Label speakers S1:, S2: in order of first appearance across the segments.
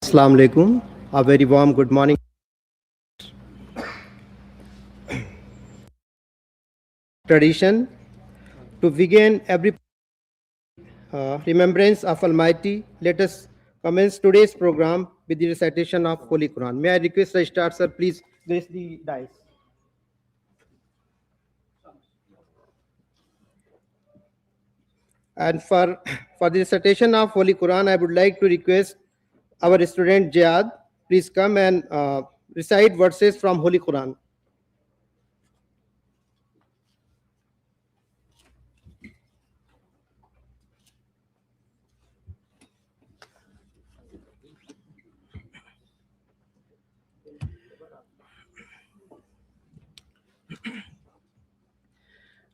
S1: Assalamu alaikum. A very warm good morning. Tradition to begin every remembrance of Almighty. Let us commence today's program with the recitation of Holy Quran. May I request Registrar sir, please grace the dice. And for the recitation of Holy Quran, I would like to request our student Jihad, please come and recite verses from Holy Quran.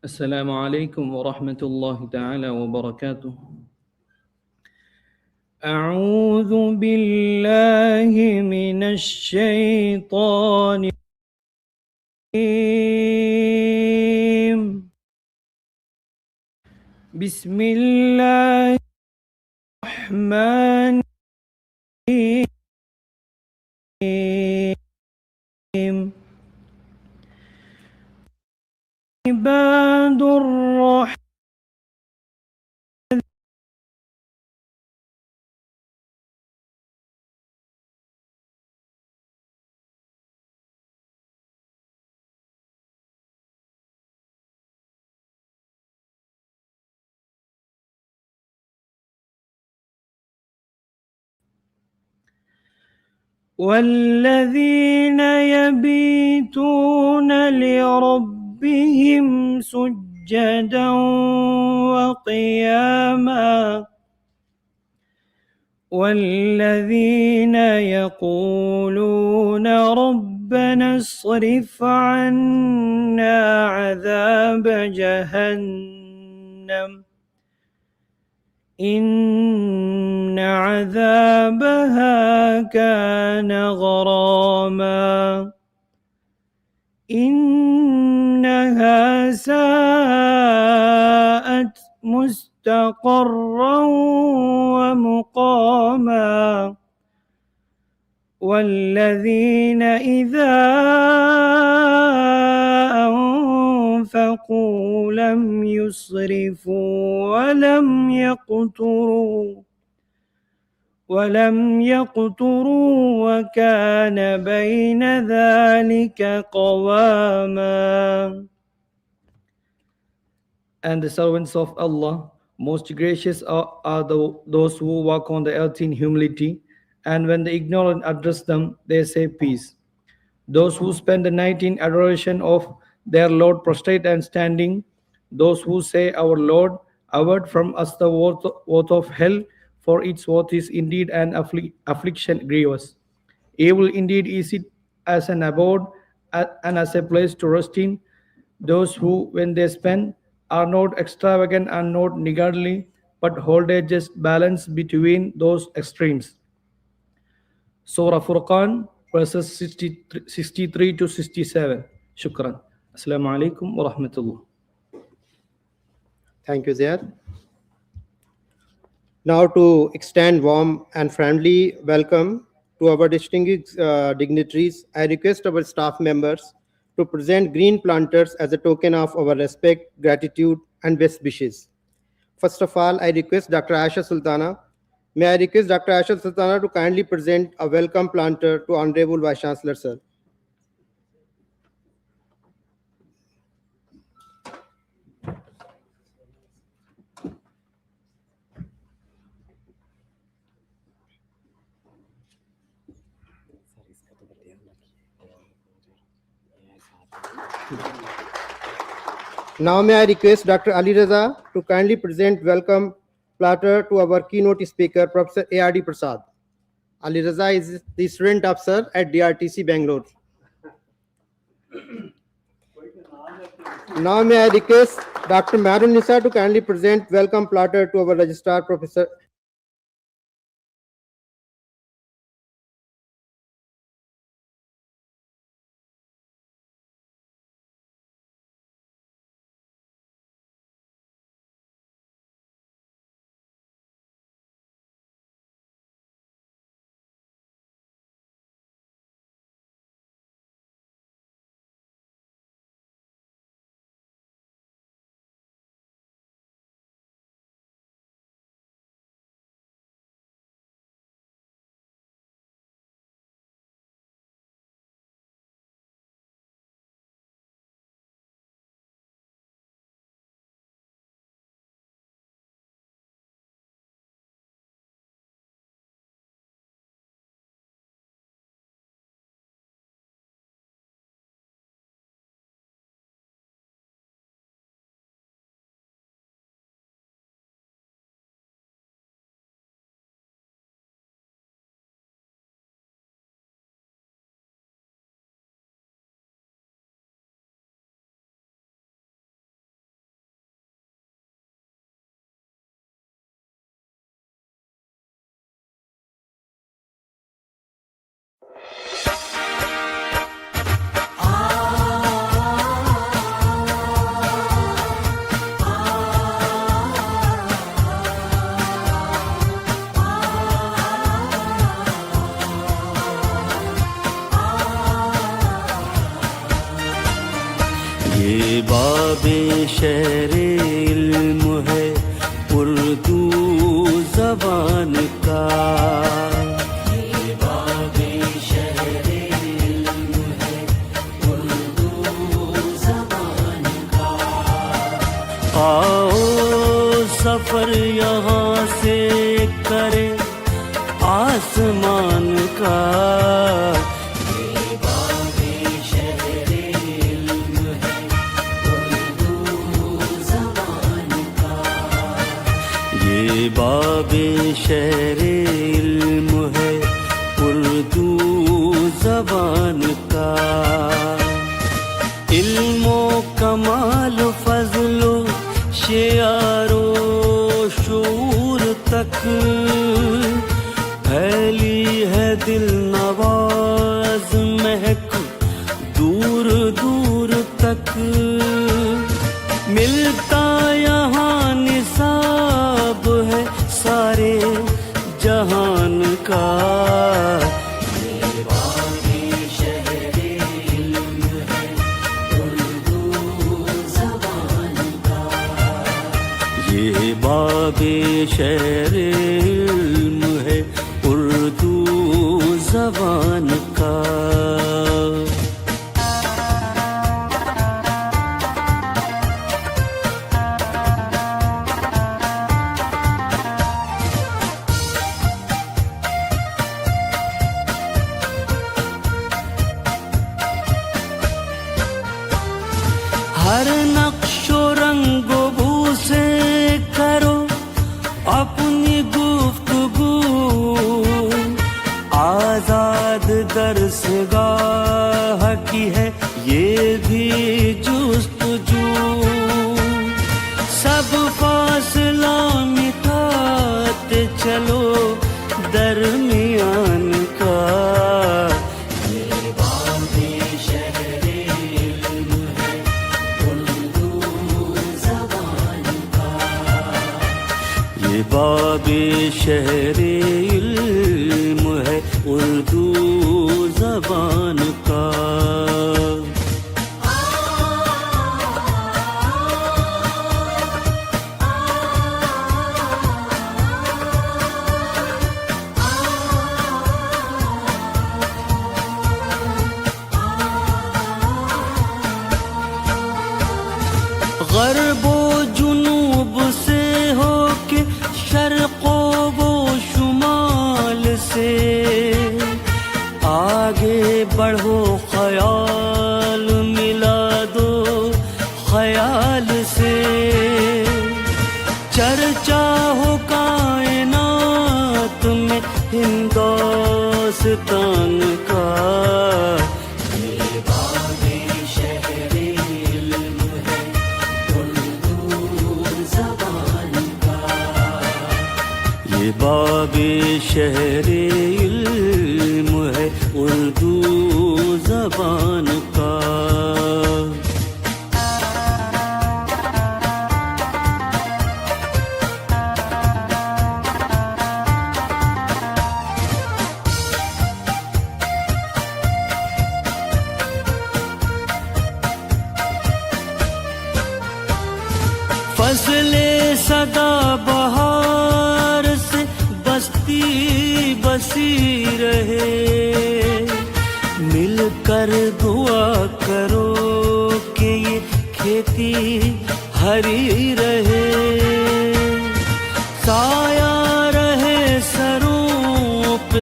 S2: السلام عليكم ورحمة الله تعالى وبركاته. أعوذ بالله من الشيطان الرجيم. بسم الله الرحمن الرحيم. عباد الرحمن والذين يبيتون لربهم سجدا وقياما والذين يقولون ربنا اصرف عنا عذاب جهنم إن عذابها كان غراما إنها ساءت مستقرا ومقاما والذين إذا أنفقوا لم يسرفوا ولم يقتروا وكان بين ذلك قواما. And the servants of Allah, most gracious are those who walk on the earth in humility, and when the ignorant address them, they say peace. Those who spend the night in adoration of their Lord prostrate and standing, those who say, Our Lord, avert from us the wrath of hell, for its wrath is indeed an affliction grievous. Evil indeed is it as an abode and as a place to rest in. Those who, when they spend, are not extravagant and not niggardly, but hold a just balance between those extremes. Surah Furqan, verses 63 to 67. Shukran. Assalamu alaikum wa rahmatullah.
S1: Thank you, Ziyad. Now to extend warm and friendly welcome to our distinguished dignitaries, I request our staff members to present green planters as a token of our respect, gratitude, and best wishes. First of all, I request Dr. Aisha Sultana. May I request Dr. Aisha Sultana to kindly present a welcome planter to Honorable Vice Chancellor, sir. Now may I request Dr. Ali Raza to kindly present welcome platter to our keynote speaker, Professor A.R.D. Prasad. Ali Raza is the student officer at DRTC Bangalore. Now may I request Dr. Marun Nisa to kindly present welcome platter to our registrar, Professor
S3: یہ باب شہر علم ہے اردو زبان کا. یہ باب شہر علم ہے اردو زبان کا. آؤ سفر یہاں سے کرے آسمان کا. یہ باب شہر علم ہے اردو زبان کا. علم و کمال فضل و شعر و شعور تک پھیلی ہے دل نواز مہک دور دور تک. ملتا یہاں نصاب ہے سارے جہان کا. یہ باب شہر علم ہے اردو زبان کا. یہ باب شہر علم ہے اردو زبان کا. ہر نقش و رنگ و بو سے کرو اپنی گفتگو. آزاد درس گاہ کی ہے یہ بھی جستجو. سب فاصلہ مٹاتے چلو درمیان کا. یہ باب شہر علم ہے اردو زبان کا. غرب و جنوب سے ہو کے شرق و شمال سے آگے بڑھو خیال ملا دو خیال سے. چرچا ہو کائنات میں ہندوستان کا. یہ باب شہر علم ہے اردو زبان کا. فصل سدا بہار سے بستی بسی رہے. مل کر دعا کرو کہ یہ کھیتی ہری رہے. سایہ رہے سروں پہ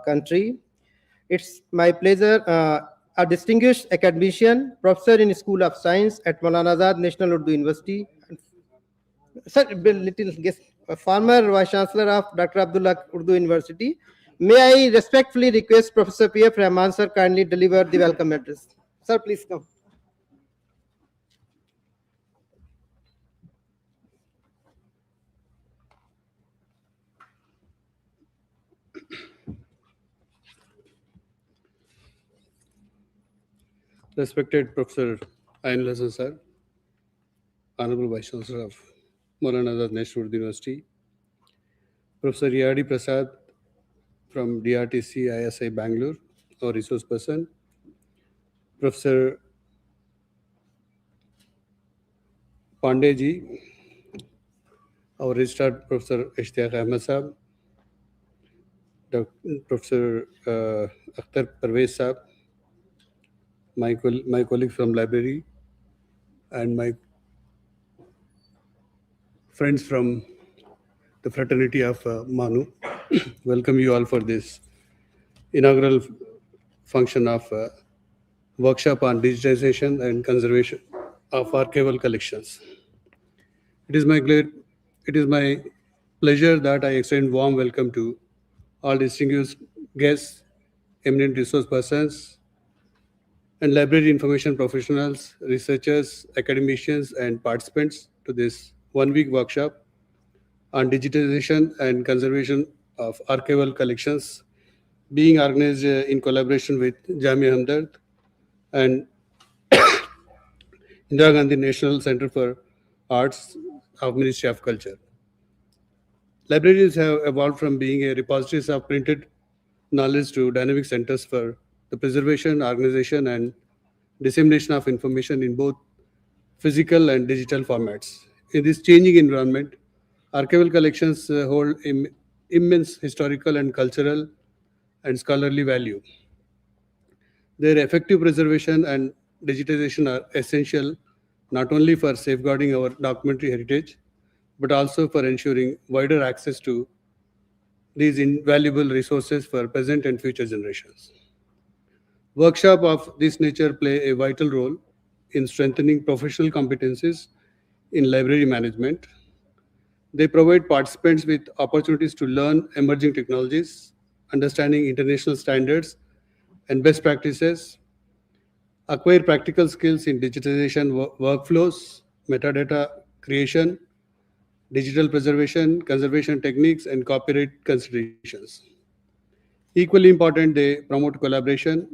S1: country. It's my pleasure, a distinguished academician, professor in School of Science at Maulana Azad National Urdu University. Sir, little guest, former Vice Chancellor of Dr. Abdullah Urdu University. May I respectfully request Professor P.F. Rahman sir kindly deliver the welcome address. Sir, please come.
S4: Respected Professor Ainul Hasan Sir, Honorable Vice Chancellor of Maulana Azad National Urdu University, Professor Yadi Prasad from DRTC ISI Bangalore, our resource person, Professor Pandeji, our registrar Professor Ishtiaq Ahmed Saab, Professor Akhtar Parvez Saab, my colleague from library, and my friends from the fraternity of MANUU. Welcome you all for this inaugural function of workshop on digitization and conservation of archival collections. It is my pleasure that I extend warm welcome to all distinguished guests, eminent resource persons, and library information professionals, researchers, academicians, and participants to this one-week workshop on digitization and conservation of archival collections being organized in collaboration with Jamia Hamdard and Indira Gandhi National Centre for Arts of Ministry of Culture. Libraries have evolved from being a repositories of printed knowledge to dynamic centers for the preservation, organization, and dissemination of information in both physical and digital formats. In this changing environment, archival collections hold immense historical and cultural and scholarly value. Their effective preservation and digitization are essential not only for safeguarding our documentary heritage, but also for ensuring wider access to these invaluable resources for present and future generations. Workshops of this nature play a vital role in strengthening professional competencies in library management. They provide participants with opportunities to learn emerging technologies, understanding international standards and best practices, acquire practical skills in digitization workflows, metadata creation, digital preservation, conservation techniques, and copyright considerations. Equally important, they promote collaboration,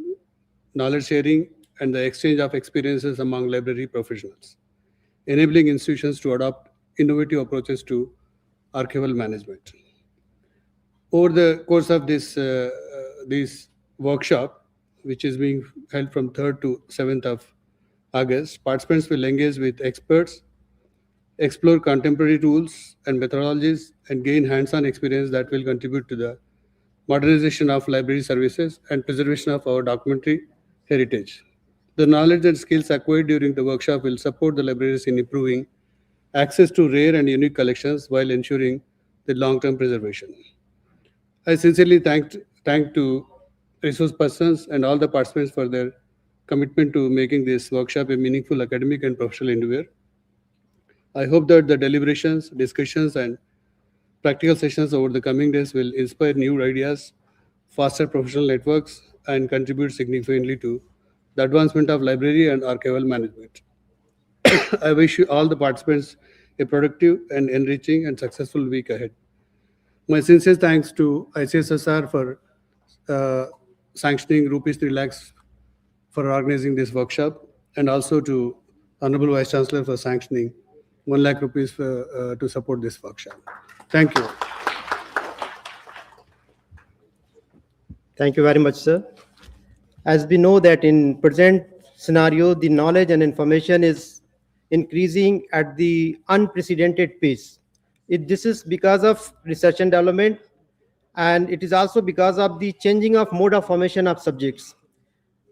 S4: knowledge sharing, and the exchange of experiences among library professionals, enabling institutions to adopt innovative approaches to archival management. Over the course of this workshop, which is being held from 3rd to 7th of August, participants will engage with experts, explore contemporary tools and methodologies, and gain hands-on experience that will contribute to the modernization of library services and preservation of our documentary heritage. The knowledge and skills acquired during the workshop will support the libraries in improving access to rare and unique collections while ensuring the long-term preservation. I sincerely thank to resource persons and all the participants for their commitment to making this workshop a meaningful academic and professional endeavor. I hope that the deliberations, discussions, and practical sessions over the coming days will inspire new ideas, foster professional networks, and contribute significantly to the advancement of library and archival management. I wish you all the participants a productive and enriching and successful week ahead. My sincere thanks to ICSSR for sanctioning rupees 3 lakhs for organizing this workshop, and also to Honorable Vice Chancellor for sanctioning 1 lakh rupees to support this workshop. Thank you.
S1: Thank you very much, sir. As we know that in present scenario, the knowledge and information is increasing at the unprecedented pace. This is because of research and development, and it is also because of the changing of mode of formation of subjects.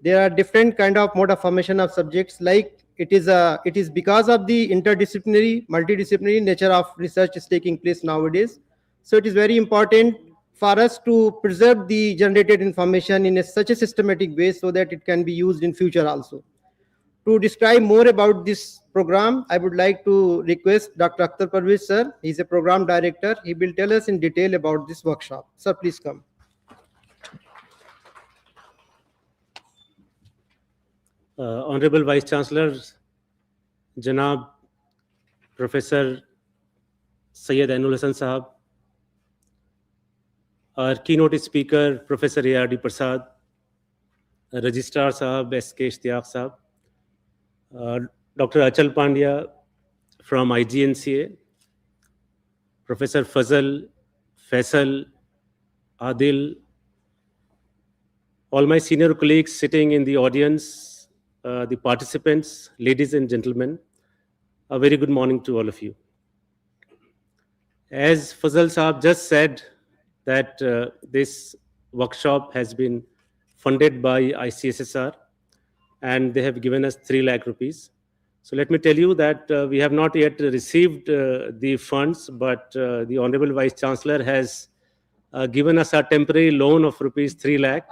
S1: There are different kind of mode of formation of subjects, like it is because of the interdisciplinary, multidisciplinary nature of research is taking place nowadays. So it is very important for us to preserve the generated information in such a systematic way so that it can be used in future also. To describe more about this program, I would like to request Dr. Akhtar Parvez sir. He is a program director. He will tell us in detail about this workshop. Sir, please come.
S5: Honorable Vice Chancellor, Janab Professor Syed Ainul Hasan Sahab, our keynote speaker, Professor A.R.D. Prasad, Registrar Sahab, S.K. Ishtiyaq Sahab, Dr. Achal Pandya from IGNCA, Professor Fazal, Faisal, Adil, all my senior colleagues sitting in the audience, the participants, ladies and gentlemen, a very good morning to all of you. As Fazal Saab just said, that this workshop has been funded by ICSSR and they have given us 3 lakh rupees. So let me tell you that we have not yet received the funds, but the Honorable Vice Chancellor has given us a temporary loan of rupees 3 lakh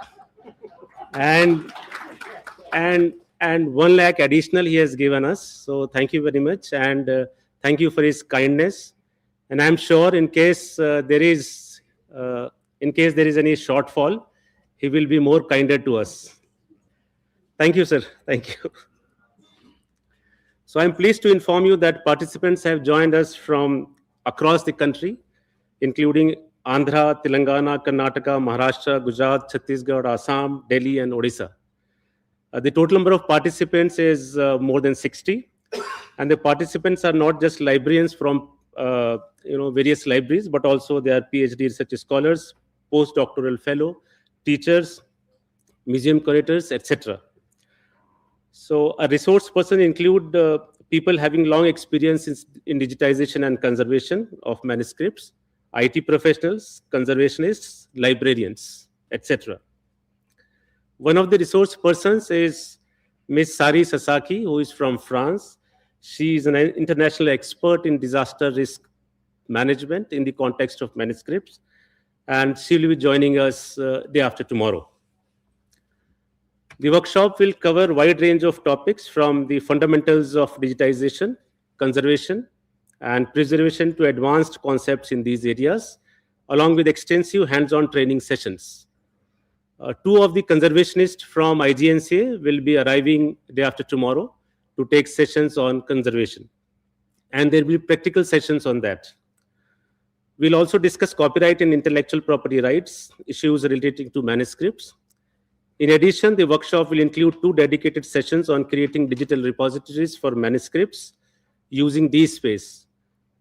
S5: and 1 lakh additional he has given us. So thank you very much, and thank you for his kindness. And I'm sure in case there is any shortfall, he will be more kinder to us. Thank you, sir. Thank you. So I'm pleased to inform you that participants have joined us from across the country, including Andhra, Telangana, Karnataka, Maharashtra, Gujarat, Chhattisgarh, Assam, Delhi, and Odisha. The total number of participants is more than 60, and the participants are not just librarians from various libraries, but also they are PhD research scholars, postdoctoral fellow, teachers, museum curators, etc. So a resource person include people having long experience in digitization and conservation of manuscripts, IT professionals, conservationists, librarians, etc. One of the resource persons is Ms. Sari Sasaki, who is from France. She is an international expert in disaster risk management in the context of manuscripts, and she will be joining us day after tomorrow. The workshop will cover a wide range of topics from the fundamentals of digitization, conservation, and preservation to advanced concepts in these areas, along with extensive hands-on training sessions. 2 of the conservationists from IGNCA will be arriving day after tomorrow to take sessions on conservation, and there will be practical sessions on that. We'll also discuss copyright and intellectual property rights, issues relating to manuscripts. In addition, the workshop will include 2 dedicated sessions on creating digital repositories for manuscripts using DSpace.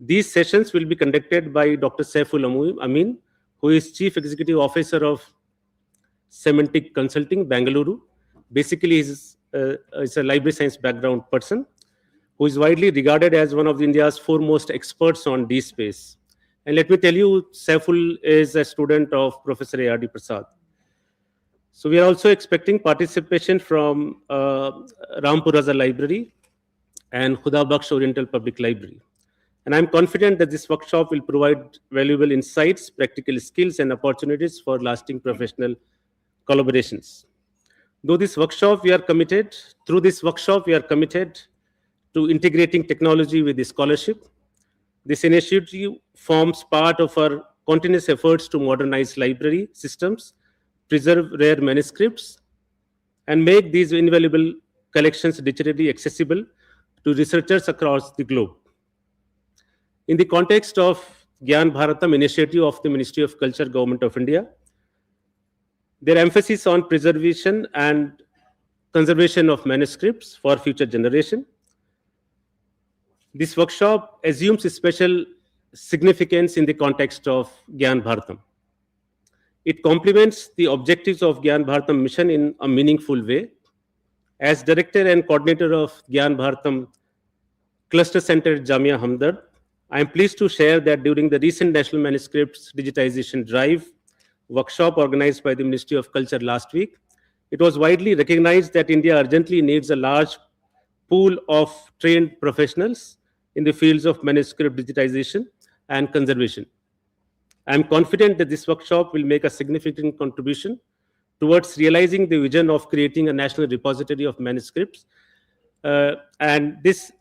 S5: These sessions will be conducted by Dr. Saiful Amin, who is Chief Executive Officer of Semantic Consulting, Bengaluru. Basically, he's a library science background person who is widely regarded as one of India's foremost experts on DSpace. And let me tell you, Saiful is a student of Professor A.R.D. Prasad. So we are also expecting participation from Rampuraza Library and Khuda Bakhsh Oriental Public Library. And I'm confident that this workshop will provide valuable insights, practical skills, and opportunities for lasting professional collaborations. Through this workshop, we are committed to integrating technology with the scholarship. This initiative forms part of our continuous efforts to modernize library systems, preserve rare manuscripts, and make these invaluable collections digitally accessible to researchers across the globe. In the context of Gyan Bharatam initiative of the Ministry of Culture, Government of India, their emphasis on preservation and conservation of manuscripts for future generation. This workshop assumes a special significance in the context of Gyan Bharatam. It complements the objectives of Gyan Bharatam mission in a meaningful way. As director and coordinator of Gyan Bharatam Cluster Center Jamia Hamdard, I am pleased to share that during the recent National Manuscripts Digitization Drive workshop organized by the Ministry of Culture last week, it was widely recognized that India urgently needs a large pool of trained professionals in the fields of manuscript digitization and conservation. I am confident that this workshop will make a significant contribution towards realizing the vision of creating a national repository of manuscripts. And this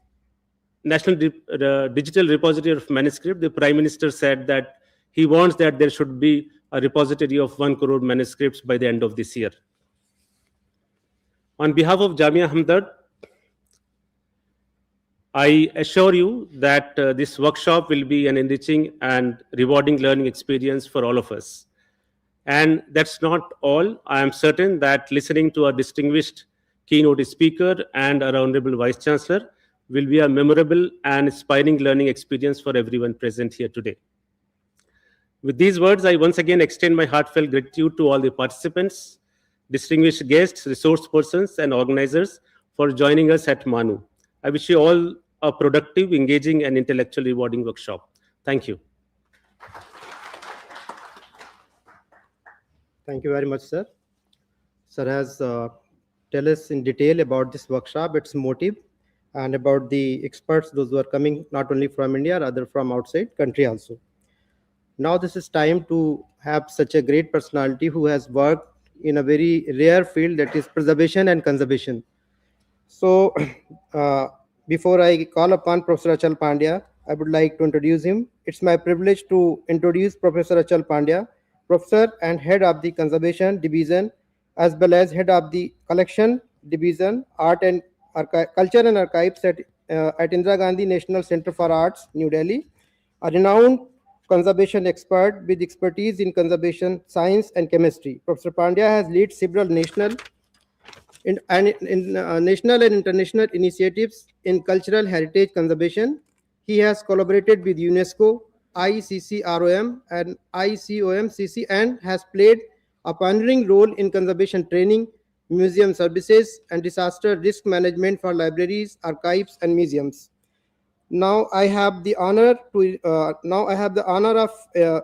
S5: national digital repository of manuscript, the Prime Minister said that he wants that there should be a repository of 1 crore manuscripts by the end of this year. On behalf of Jamia Hamdard, I assure you that this workshop will be an enriching and rewarding learning experience for all of us. And that's not all. I am certain that listening to a distinguished keynote speaker and our Honorable Vice Chancellor will be a memorable and inspiring learning experience for everyone present here today. With these words, I once again extend my heartfelt gratitude to all the participants, distinguished guests, resource persons, and organizers for joining us at MANUU. I wish you all a productive, engaging, and intellectually rewarding workshop. Thank you.
S1: Thank you very much, sir. Sir has tell us in detail about this workshop, its motive, and about the experts, those who are coming not only from India, rather from outside country also. Now this is time to have such a great personality who has worked in a very rare field, that is preservation and conservation. So before I call upon Professor Achal Pandya, I would like to introduce him. It's my privilege to introduce Professor Achal Pandya, Professor and Head of the Conservation Division, as well as Head of the Collection Division, Art and Culture and Archives at Indira Gandhi National Centre for Arts, New Delhi, a renowned conservation expert with expertise in conservation science and chemistry. Professor Pandya has led several national and international initiatives in cultural heritage conservation. He has collaborated with UNESCO, ICCROM, and ICOMCC, and has played a pioneering role in conservation training, museum services, and disaster risk management for libraries, archives, and museums. Now I have the honor of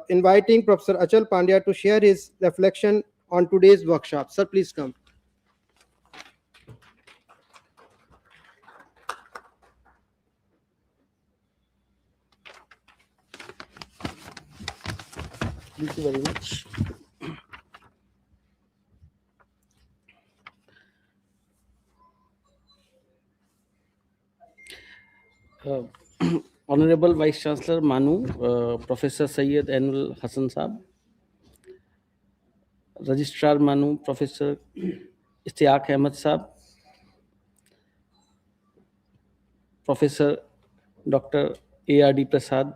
S1: inviting Professor Achal Pandya to share his reflection on today's workshop. Sir, please come.
S6: Thank you very much. Honorable Vice Chancellor MANUU, Professor Syed Ainul Hassan Saab, Registrar MANUU, Professor Ishtiaq Ahmed Saab, Professor Dr. A.R.D. Prasad,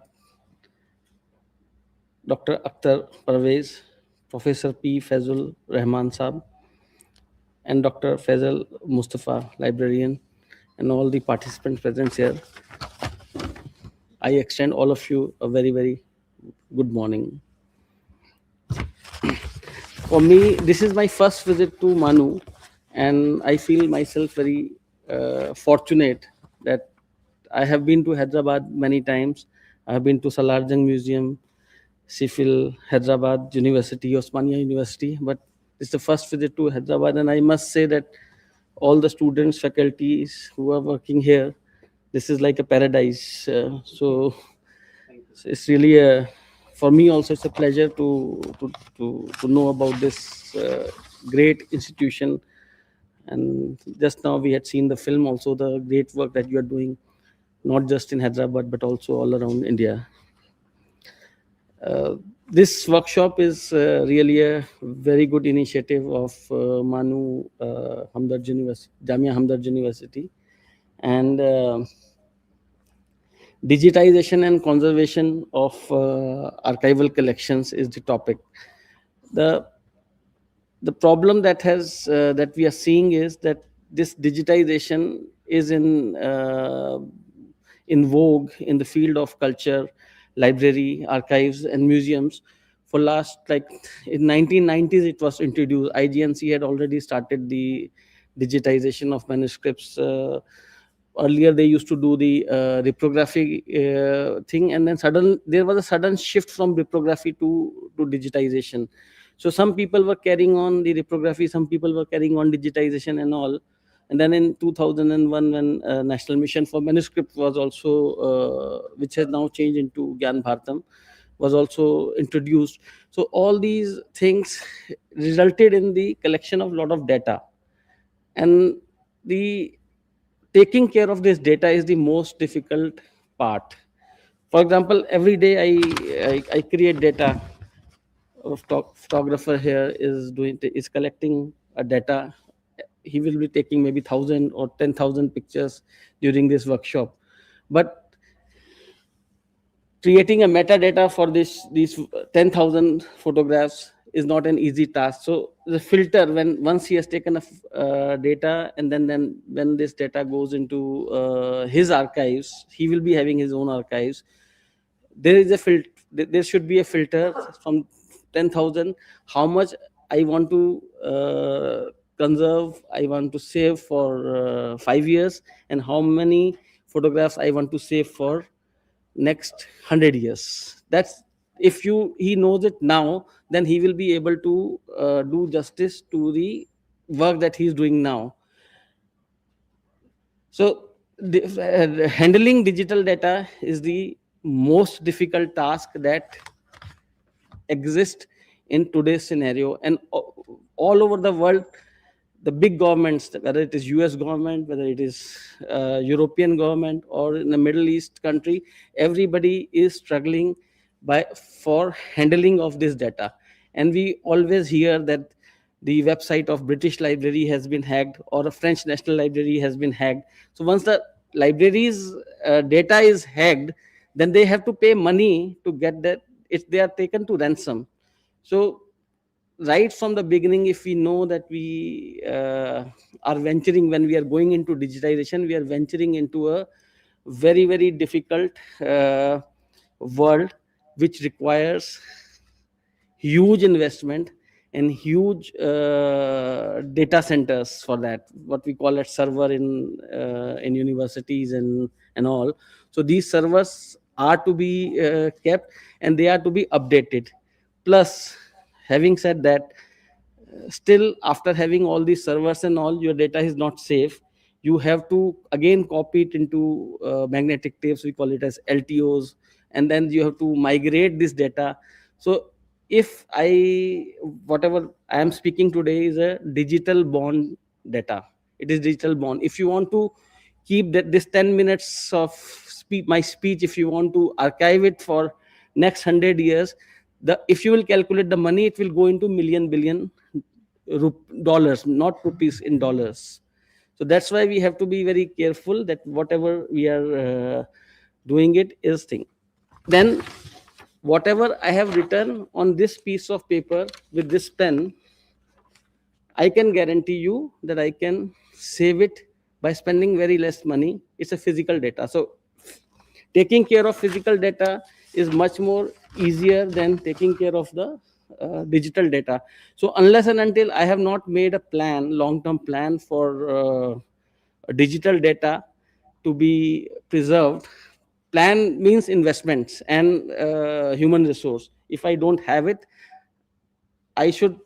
S6: Dr. Akhtar Parvez, Professor P. Fazul Rahman Saab, and Dr. Faisal Mustafa, librarian, and all the participants present here. I extend all of you a very, very good morning. For me, this is my first visit to MANUU, and I feel myself very fortunate that I have been to Hyderabad many times. I have been to Salarjung Museum, Sifil, Hyderabad University, Osmania University, but it's the first visit to Hyderabad, and I must say that all the students, faculties who are working here, this is like a paradise. So it's really for me also it's a pleasure to know about this great institution. And just now we had seen the film also, the great work that you are doing, not just in Hyderabad but also all around India. This workshop is really a very good initiative of MANUU Hamdard University, Jamia Hamdard University, and digitization and conservation of archival collections is the topic. The problem that we are seeing is that this digitization is in vogue in the field of culture, library, archives, and museums. For last, like in 1990s, it was introduced. IGNC had already started the digitization of manuscripts. Earlier, they used to do the reprography thing, and then there was a sudden shift from reprography to digitization. So some people were carrying on the reprography, some people were carrying on digitization and all. And then in 2001, when National Mission for Manuscript was also, which has now changed into Gyan Bharatam, was also introduced. So all these things resulted in the collection of a lot of data. And the taking care of this data is the most difficult part. For example, every day I create data. A photographer here is collecting a data. He will be taking maybe 1,000 or 10,000 pictures during this workshop. But creating a metadata for these 10,000 photographs is not an easy task. So the filter, when once he has taken a data, and then when this data goes into his archives, he will be having his own archives. There is a filter. There should be a filter from 10,000. How much I want to conserve, I want to save for 5 years, and how many photographs I want to save for next 100 years. That's, if he knows it now, then he will be able to do justice to the work that he's doing now. So handling digital data is the most difficult task that exists in today's scenario, and all over the world, the big governments, whether it is US government, whether it is European government, or in the Middle East country, everybody is struggling for handling of this data. And we always hear that the website of British Library has been hacked, or a French National Library has been hacked. So once the library's data is hacked, then they have to pay money to get that. They are taken to ransom. So right from the beginning, if we know that we are venturing, when we are going into digitization, we are venturing into a very, very difficult world, which requires huge investment and huge data centers for that, what we call it server in universities and all. So these servers are to be kept, and they are to be updated. Plus, having said that, still after having all these servers and all, your data is not safe. You have to again copy it into magnetic tapes, we call it as LTOs, and then you have to migrate this data. So if whatever I am speaking today is a digital born data, it is digital born. If you want to keep this 10 minutes of my speech, if you want to archive it for next 100 years, if you will calculate the money, it will go into billion dollars, not rupees, in dollars. So that's why we have to be very careful that whatever we are doing it is thing. Then whatever I have written on this piece of paper with this pen, I can guarantee you that I can save it by spending very less money. It's a physical data. So taking care of physical data is much more easier than taking care of the digital data. So unless and until I have not made a plan, long-term plan for digital data to be preserved, plan means investments and human resource. If I don't have it, I should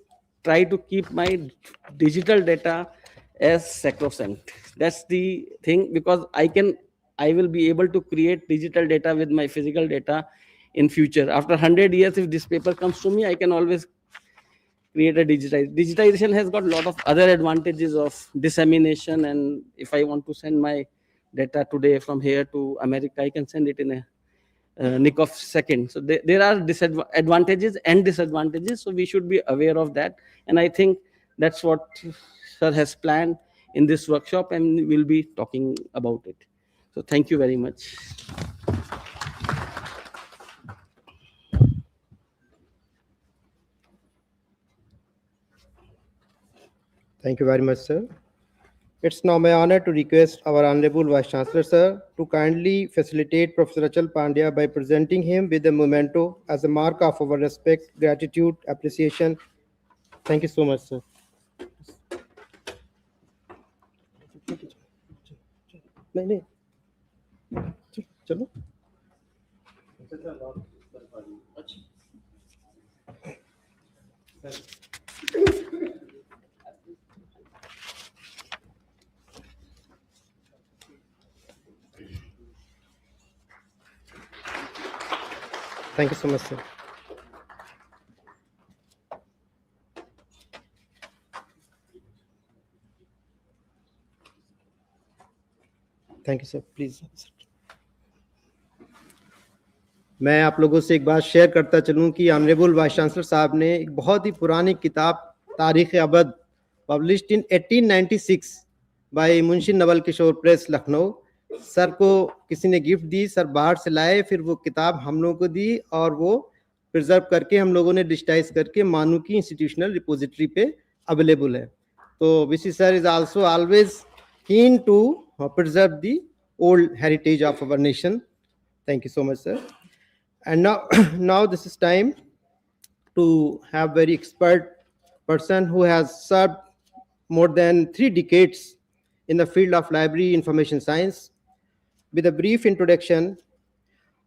S6: try to keep my digital data as sacrosanct. That's the thing, because I will be able to create digital data with my physical data in future. After 100 years, if this paper comes to me, I can always create a digitization has got a lot of other advantages of dissemination. And if I want to send my data today from here to America, I can send it in a nick of second. So there are advantages and disadvantages. So we should be aware of that. And I think that's what Sir has planned in this workshop, and we'll be talking about it. So thank you very much.
S1: Thank you very much, sir. It's now my honor to request our Honorable Vice Chancellor, sir, to kindly facilitate Professor Achal Pandya by presenting him with a memento as a mark of our respect, gratitude, appreciation. Thank you so much, sir. Chalo. Thank you so much, sir. Thank you, sir. Please. मैं आप लोगों से एक बात share करता चलूं कि honourable vice chancellor साहब ने एक बहुत ही पुरानी किताब तारीख अबद published in 1896 by Munshi Naval Kishore press Lucknow, sir को किसी ने गिफ्ट दी, सर बाहर से लाए, फिर वो किताब हम लोगों को दी और वो प्रिजर्व करके हम लोगों ने डिजिटाइज करके मानू की इंस्टीट्यूशनल रिपोजिटरी पे अवेलेबल है. तो VC sir is also always keen to preserve the old heritage of our nation. Thank you so much, sir. And now this is time to have very expert person who has served more than 3 decades in the field of library information science. With a brief introduction,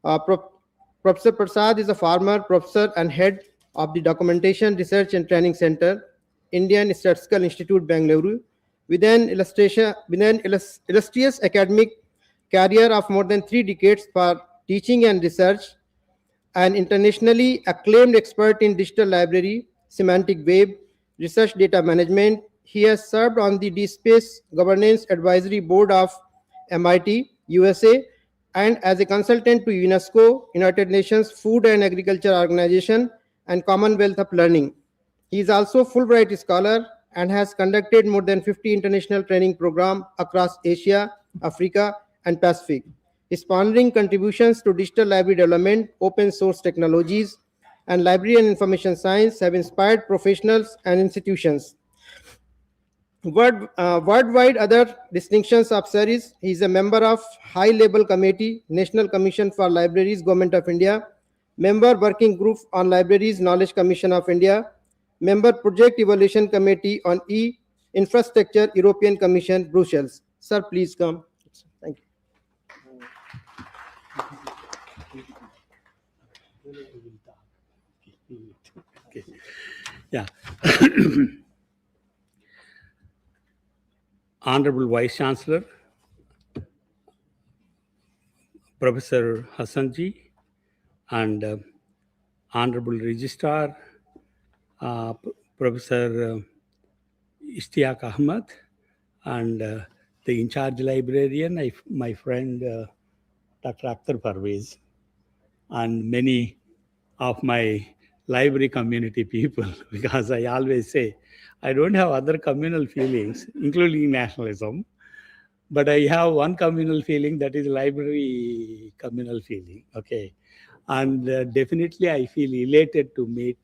S1: Professor Prasad is a former professor and head of the Documentation Research and Training Centre, Indian Statistical Institute, Bangalore, with an illustrious academic career of more than 3 decades for teaching and research, an internationally acclaimed expert in digital library, semantic web, research data management. He has served on the DSpace Governance Advisory Board of MIT, USA, and as a consultant to UNESCO, United Nations Food and Agriculture Organization, and Commonwealth of Learning. He is also a Fulbright scholar and has conducted more than 50 international training programs across Asia, Africa, and Pacific. His pioneering contributions to digital library development, open source technologies, and library and information science have inspired professionals and institutions. Worldwide other distinctions of series, he is a member of High-Level Committee, National Commission for Libraries, Government of India, member Working Group on Libraries, Knowledge Commission of India, member Project Evaluation Committee on E-Infrastructure, European Commission, Brussels. Sir, please come. Thank you.
S7: Okay. Yeah. Honorable Vice Chancellor, Professor Hassanji, and Honorable Registrar, Professor Ishtiaq Ahmad, and the in-charge librarian, my friend Dr. Akhtar Parvez, and many of my library community people, because I always say, I don't have other communal feelings, including nationalism, but I have one communal feeling, that is library communal feeling, okay? And definitely I feel elated to meet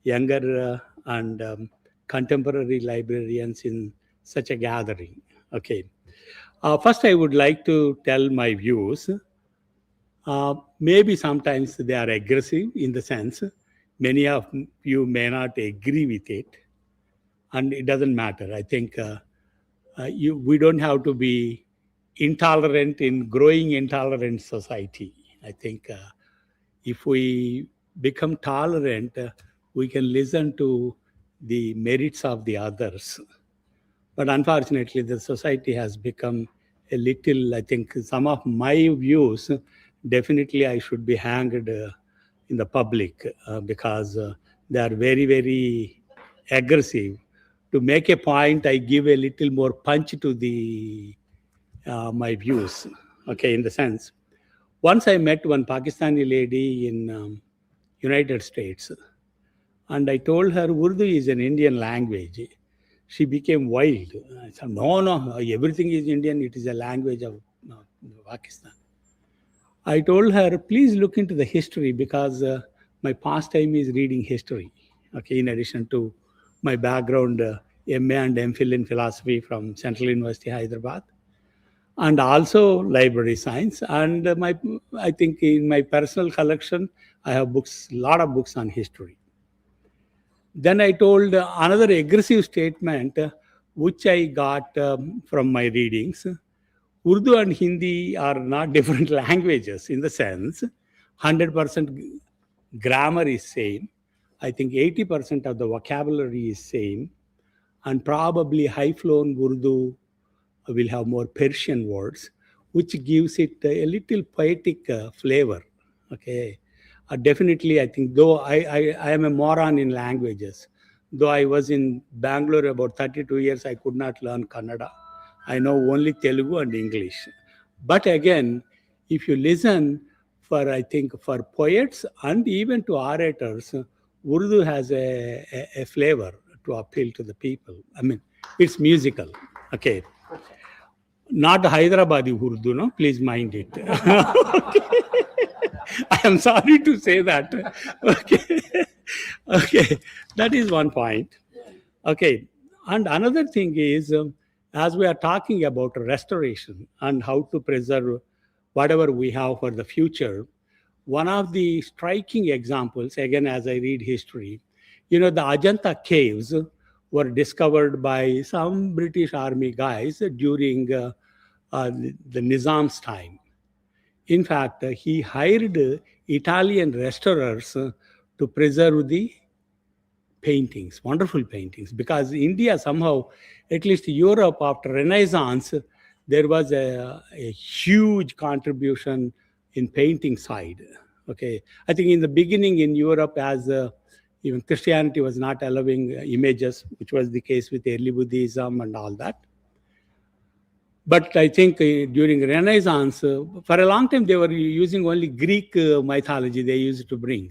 S7: younger and contemporary librarians in such a gathering, okay? First, I would like to tell my views. Maybe sometimes they are aggressive in the sense, many of you may not agree with it, and it doesn't matter. I think we don't have to be intolerant in growing intolerant society. I think if we become tolerant, we can listen to the merits of the others. But unfortunately, the society has become a little, I think some of my views, definitely I should be hanged in the public because they are very, very aggressive. To make a point, I give a little more punch to the my views, okay, in the sense. Once I met one Pakistani lady in United States, and I told her Urdu is an Indian language. She became wild. I said, no, everything is Indian. It is a language of Pakistan. I told her, please look into the history because my pastime is reading history, okay, in addition to my background, MA and MPhil in philosophy from Central University, Hyderabad, and also library science. And I think in my personal collection, I have books, a lot of books on history. Then I told another aggressive statement, which I got from my readings. Urdu and Hindi are not different languages in the sense 100% grammar is same. I think 80% of the vocabulary is same, and probably high-flown Urdu will have more Persian words, which gives it a little poetic flavor. Okay, definitely, I think though I am a moron in languages, though I was in Bangalore about 32 years, I could not learn Kannada. I know only Telugu and English. But again, if you listen for, I think, for poets and even to orators, Urdu has a flavor to appeal to the people. I mean, it's musical. Okay. Not Hyderabadi Urdu, no? Please mind it. Okay. I am sorry to say that. Okay. Okay. That is one point. Okay. And another thing is, as we are talking about restoration and how to preserve whatever we have for the future, one of the striking examples, again, as I read history, the Ajanta caves were discovered by some British army guys during the Nizam's time. In fact, he hired Italian restorers to preserve the paintings, wonderful paintings, because India somehow, at least Europe after Renaissance, there was a huge contribution in painting side. Okay, I think in the beginning in Europe, as even Christianity was not allowing images, which was the case with early Buddhism and all that. But I think during Renaissance, for a long time, they were using only Greek mythology they used to bring.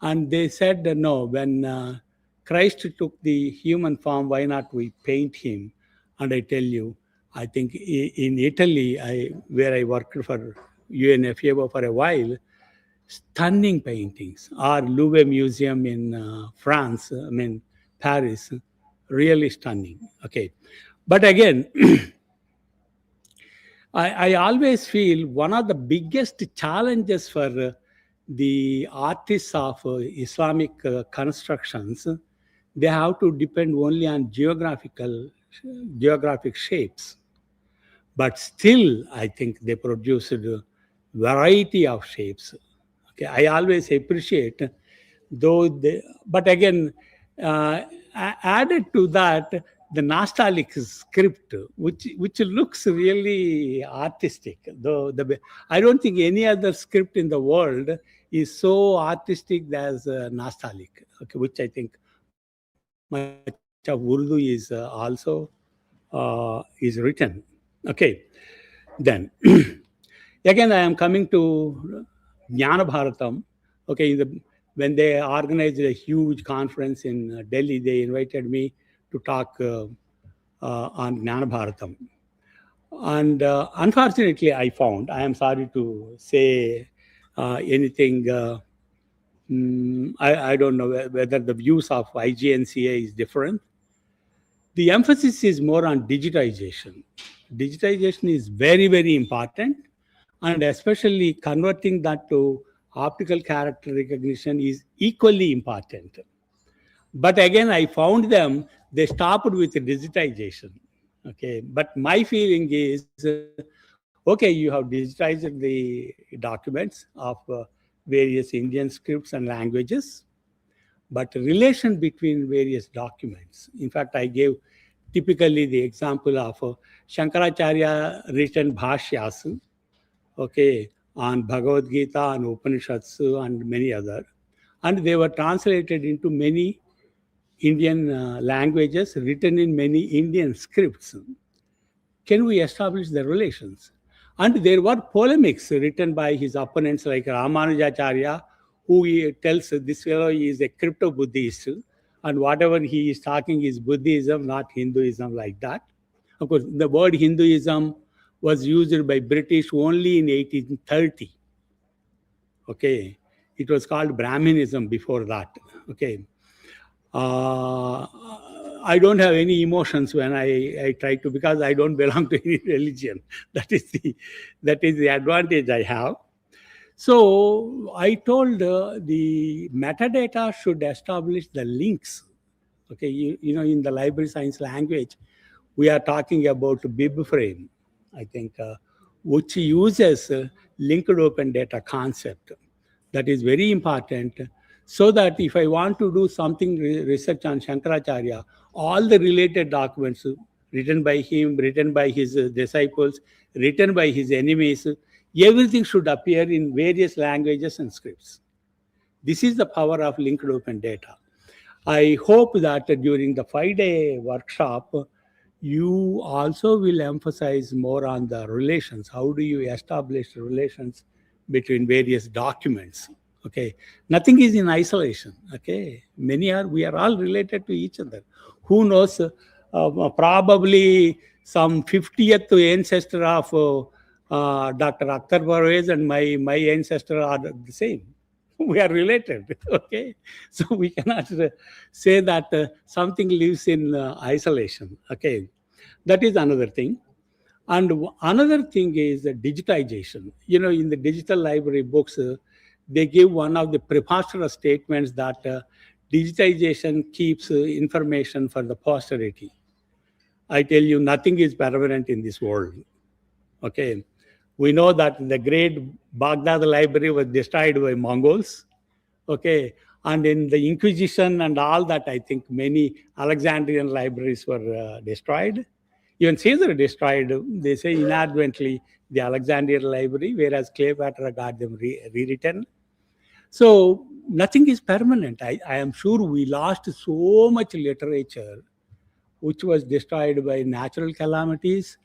S7: And they said, no, when Christ took the human form, why not we paint him? And I tell you, I think in Italy, where I worked for UNFAO for a while, stunning paintings. Or Louvre Museum in France, Paris, really stunning. Okay. But again, I always feel one of the biggest challenges for the artists of Islamic constructions, they have to depend only on geographic shapes. But still, I think they produced a variety of shapes. Okay, I always appreciate, but again, added to that, the nostalgic script, which looks really artistic. Though I don't think any other script in the world is so artistic as nostalgic. Okay, which I think much of Urdu is also is written. Okay, then again I am coming to Jnana Bharatam. Okay, when they organized a huge conference in Delhi, they invited me to talk on Jnana Bharatam. And unfortunately, I am sorry to say anything, I don't know whether the views of IGNCA is different. The emphasis is more on digitization. Digitization is very, very important, and especially converting that to optical character recognition is equally important. But again, I found they stopped with digitization. Okay, but my feeling is, okay, you have digitized the documents of various Indian scripts and languages, but relation between various documents. In fact, I gave typically the example of Shankaracharya written Bhashyas, okay, on Bhagavad Gita and Upanishads and many other, and they were translated into many Indian languages, written in many Indian scripts. Can we establish the relations? And there were polemics written by his opponents like Ramanujacharya, who tells this fellow is a crypto-Buddhist, and whatever he is talking is Buddhism, not Hinduism, like that. Of course, the word Hinduism was used by British only in 1830. Okay, it was called Brahminism before that. Okay. I don't have any emotions when I try to, because I don't belong to any religion. That is the advantage I have. So I told the metadata should establish the links. Okay, you know, in the library science language, we are talking about BibFrame, I think, which uses linked open data concept. That is very important. So that if I want to do something research on Shankaracharya, all the related documents written by him, written by his disciples, written by his enemies, everything should appear in various languages and scripts. This is the power of linked open data. I hope that during the 5-day workshop, you also will emphasize more on the relations. How do you establish relations between various documents? Okay, nothing is in isolation. Okay, we are all related to each other. Who knows? Probably some 50th ancestor of Dr. Akhtar Parvez and my ancestor are the same. We are related, okay? So we cannot say that something lives in isolation, okay? That is another thing. And another thing is digitization. In the digital library books, they give one of the preposterous statements that digitization keeps information for the posterity. I tell you, nothing is permanent in this world, okay? We know that the great Baghdad library was destroyed by Mongols, okay? And in the Inquisition and all that, I think many Alexandrian libraries were destroyed. Even Caesar destroyed, they say inadvertently, the Alexandrian library, whereas Cleopatra got them rewritten. So nothing is permanent. I am sure we lost so much literature, which was destroyed by natural calamities,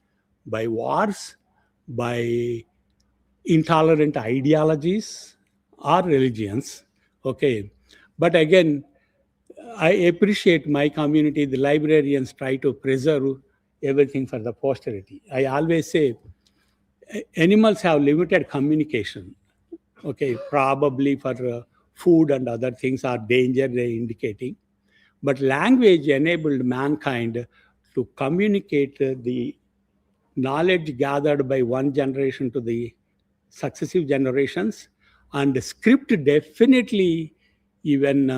S7: by wars, by intolerant ideologies or religions, okay? But again, I appreciate my community, the librarians try to preserve everything for the posterity. I always say animals have limited communication, okay? Probably for food and other things are danger they're indicating. But language enabled mankind to communicate the knowledge gathered by one generation to the successive generations, and script definitely even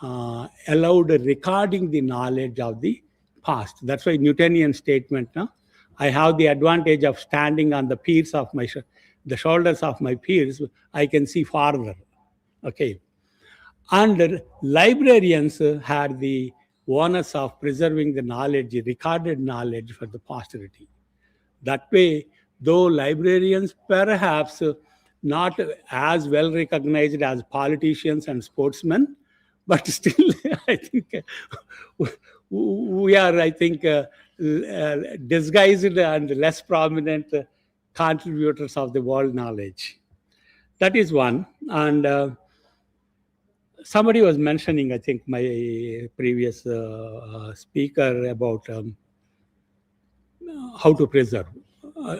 S7: allowed recording the knowledge of the past. That's why Newtonian statement, I have the advantage of standing on the piers of the shoulders of my peers, I can see farther, okay? And librarians had the onus of preserving the knowledge, recorded knowledge for the posterity. That way, though librarians perhaps not as well recognized as politicians and sportsmen, but still, I think we are, disguised and less prominent contributors of the world knowledge. That is one. And somebody was mentioning, I think, my previous speaker about how to preserve.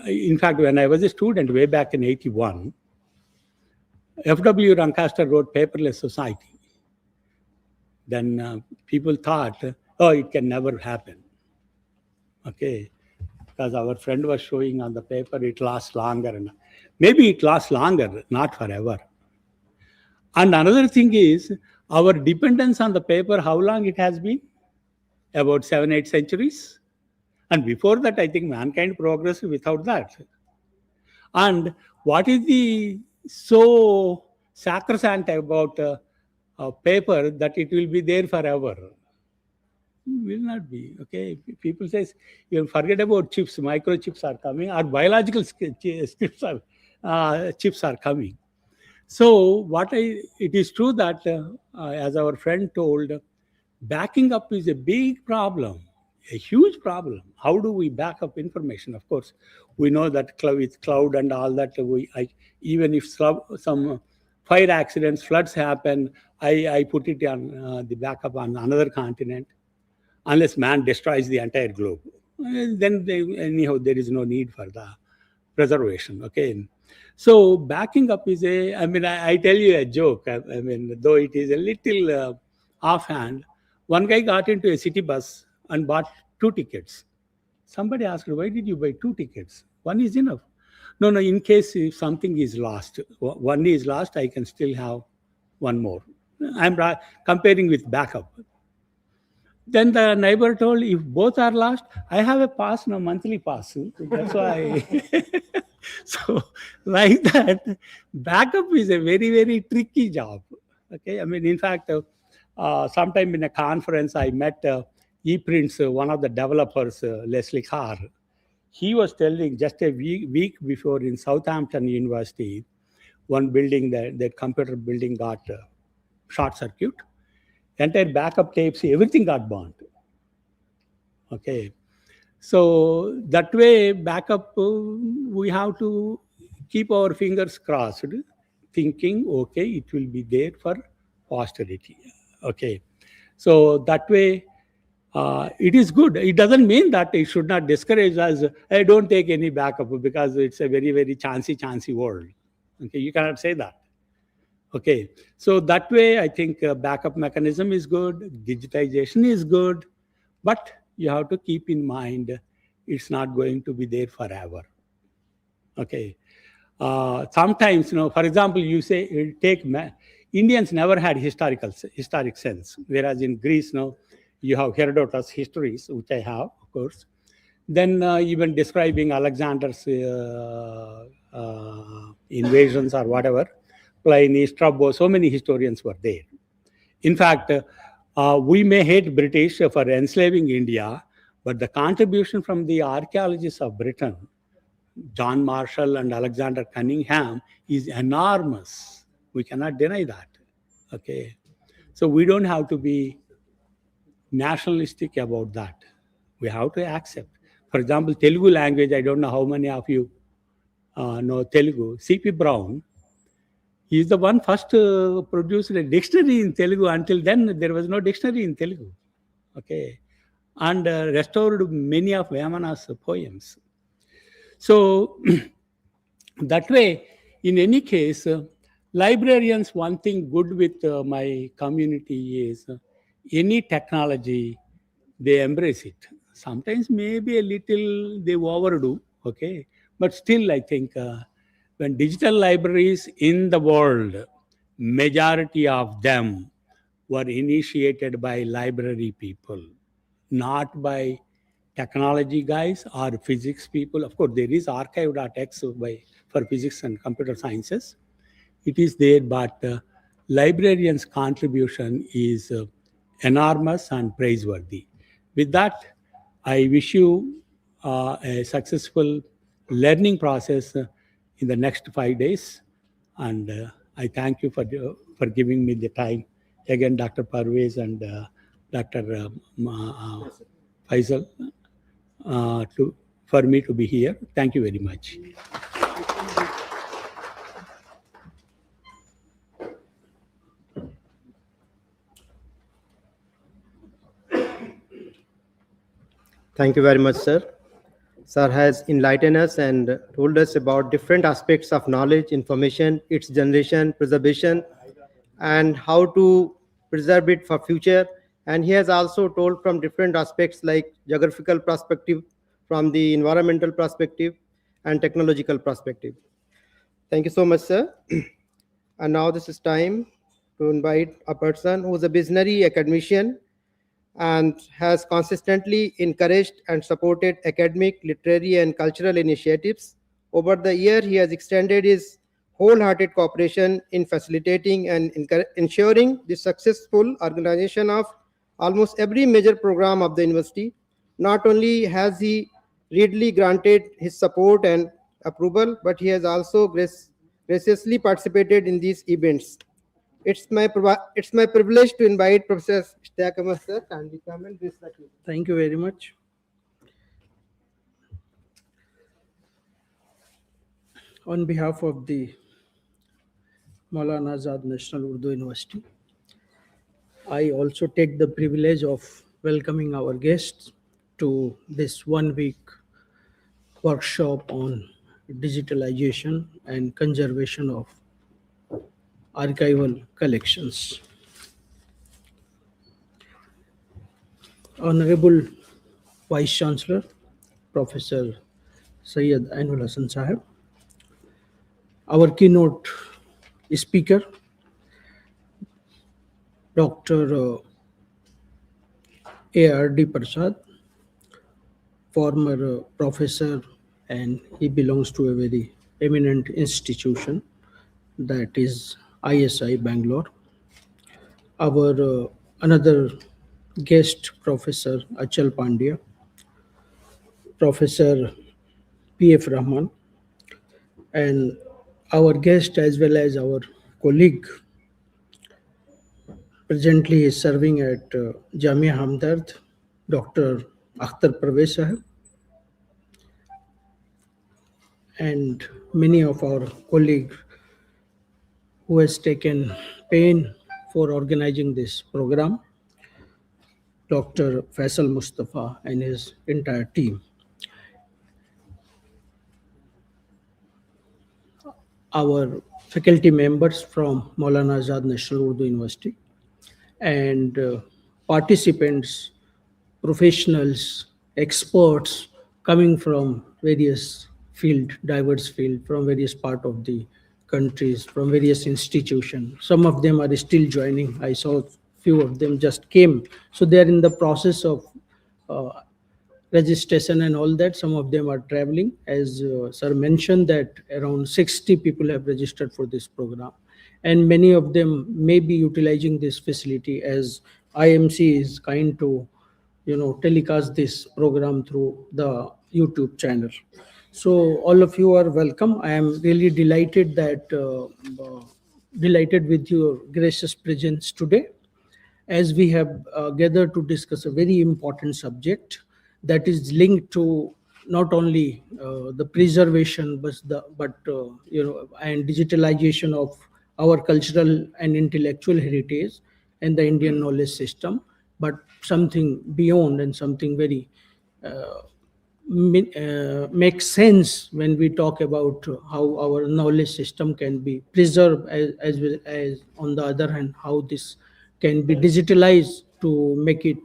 S7: In fact, when I was a student way back in 81, F.W. Lancaster wrote Paperless Society. Then people thought, oh, it can never happen. Okay, because our friend was showing on the paper, it lasts longer. And maybe it lasts longer, not forever. And another thing is, our dependence on the paper, how long it has been? About 7-8 centuries. And before that, I think mankind progressed without that. And what is the so sacrosanct about paper that it will be there forever? Will not be, okay? People say, you forget about chips, microchips are coming, or biological chips are coming. So it is true that, as our friend told, backing up is a big problem, a huge problem. How do we back up information? Of course, we know that with cloud and all that, even if some fire accidents, floods happen, I put it on the backup on another continent, unless man destroys the entire globe. Then anyhow, there is no need for the preservation, okay? So backing up is I tell you a joke, though it is a little offhand. One guy got into a city bus and bought 2 tickets. Somebody asked, why did you buy 2 tickets? One is enough. No, in case if something is lost, one is lost, I can still have one more. I'm comparing with backup. Then the neighbor told, if both are lost, I have a pass now, monthly pass. That's why. So like that, backup is a very, very tricky job. Okay, in fact, sometime in a conference, I met ePrints, one of the developers, Leslie Carr. He was telling just a week before in Southampton University, one building, that computer building got short circuit. Entire backup tapes, everything got burnt. Okay. So that way, backup, we have to keep our fingers crossed, thinking, okay, it will be there for posterity. Okay. So that way, it is good. It doesn't mean that it should not discourage us. Hey, don't take any backup because it's a very, very chancy world. Okay, you cannot say that. Okay, so that way I think backup mechanism is good, digitization is good, but you have to keep in mind it's not going to be there forever. Okay, sometimes, for example, you say Indians never had historic sense, whereas in Greece, you have Herodotus histories, which I have, of course. Then even describing Alexander's invasions or whatever, Pliny, Strabo, so many historians were there. In fact, we may hate British for enslaving India, but the contribution from the archaeologists of Britain, John Marshall and Alexander Cunningham, is enormous. We cannot deny that. Okay, so we don't have to be nationalistic about that. We have to accept. For example, Telugu language, I don't know how many of you know Telugu. C.P. Brown, he is the one first produced a dictionary in Telugu. Until then, there was no dictionary in Telugu. Okay, and restored many of Vemana's poems. So that way, in any case, librarians, one thing good with my community is any technology, they embrace it. Sometimes maybe a little they overdo, okay? But still, I think when digital libraries in the world, majority of them were initiated by library people, not by technology guys or physics people. Of course, there is archive.x for physics and computer sciences. It is there, but librarians' contribution is enormous and praiseworthy. With that, I wish you a successful learning process in the next 5 days. And I thank you for giving me the time. Again, Dr. Parvez and Dr. Faisal, for me to be here. Thank you very much.
S1: Thank you very much, sir. Sir has enlightened us and told us about different aspects of knowledge, information, its generation, preservation, and how to preserve it for future. And he has also told from different aspects like geographical perspective, from the environmental perspective, and technological perspective. Thank you so much, sir. And now this is time to invite a person who is a visionary academician and has consistently encouraged and supported academic, literary, and cultural initiatives. Over the year, he has extended his wholehearted cooperation in facilitating and ensuring the successful organization of almost every major program of the university. Not only has he readily granted his support and approval, but he has also graciously participated in these events. It's my privilege to invite Professor Ishtiaq sir. Kindly come and grace the table.
S8: Thank you very much. On behalf of the Maulana Azad National Urdu University, I also take the privilege of welcoming our guests to this 1-week workshop on digitalization and conservation of archival collections. Honorable Vice Chancellor, Professor Syed Ainul Hasan Sahib, our keynote speaker, Dr. A.R.D. Prasad, former professor, and he belongs to a very eminent institution, that is ISI Bangalore. Our another guest, Professor Achal Pandya, Professor P.F. Rahman, and our guest as well as our colleague presently is serving at Jamia Hamdard, Dr. Akhtar Parvez Sahib, and many of our colleagues who has taken pain for organizing this program. Dr. Faisal Mustafa and his entire team. Our faculty members from Maulana Azad National Urdu University and participants, professionals, experts coming from various field, diverse field, from various part of the countries, from various institutions. Some of them are still joining. I saw few of them just came. So they are in the process of registration and all that. Some of them are traveling. As sir mentioned that around 60 people have registered for this program. And many of them may be utilizing this facility as IMC is kind to, telecast this program through the YouTube channel. So all of you are welcome. I am really delighted with your gracious presence today, as we have gathered to discuss a very important subject that is linked to not only the preservation and digitalization of our cultural and intellectual heritage and the Indian knowledge system, but something beyond and something very makes sense when we talk about how our knowledge system can be preserved, as well as on the other hand how this can be digitalized to make it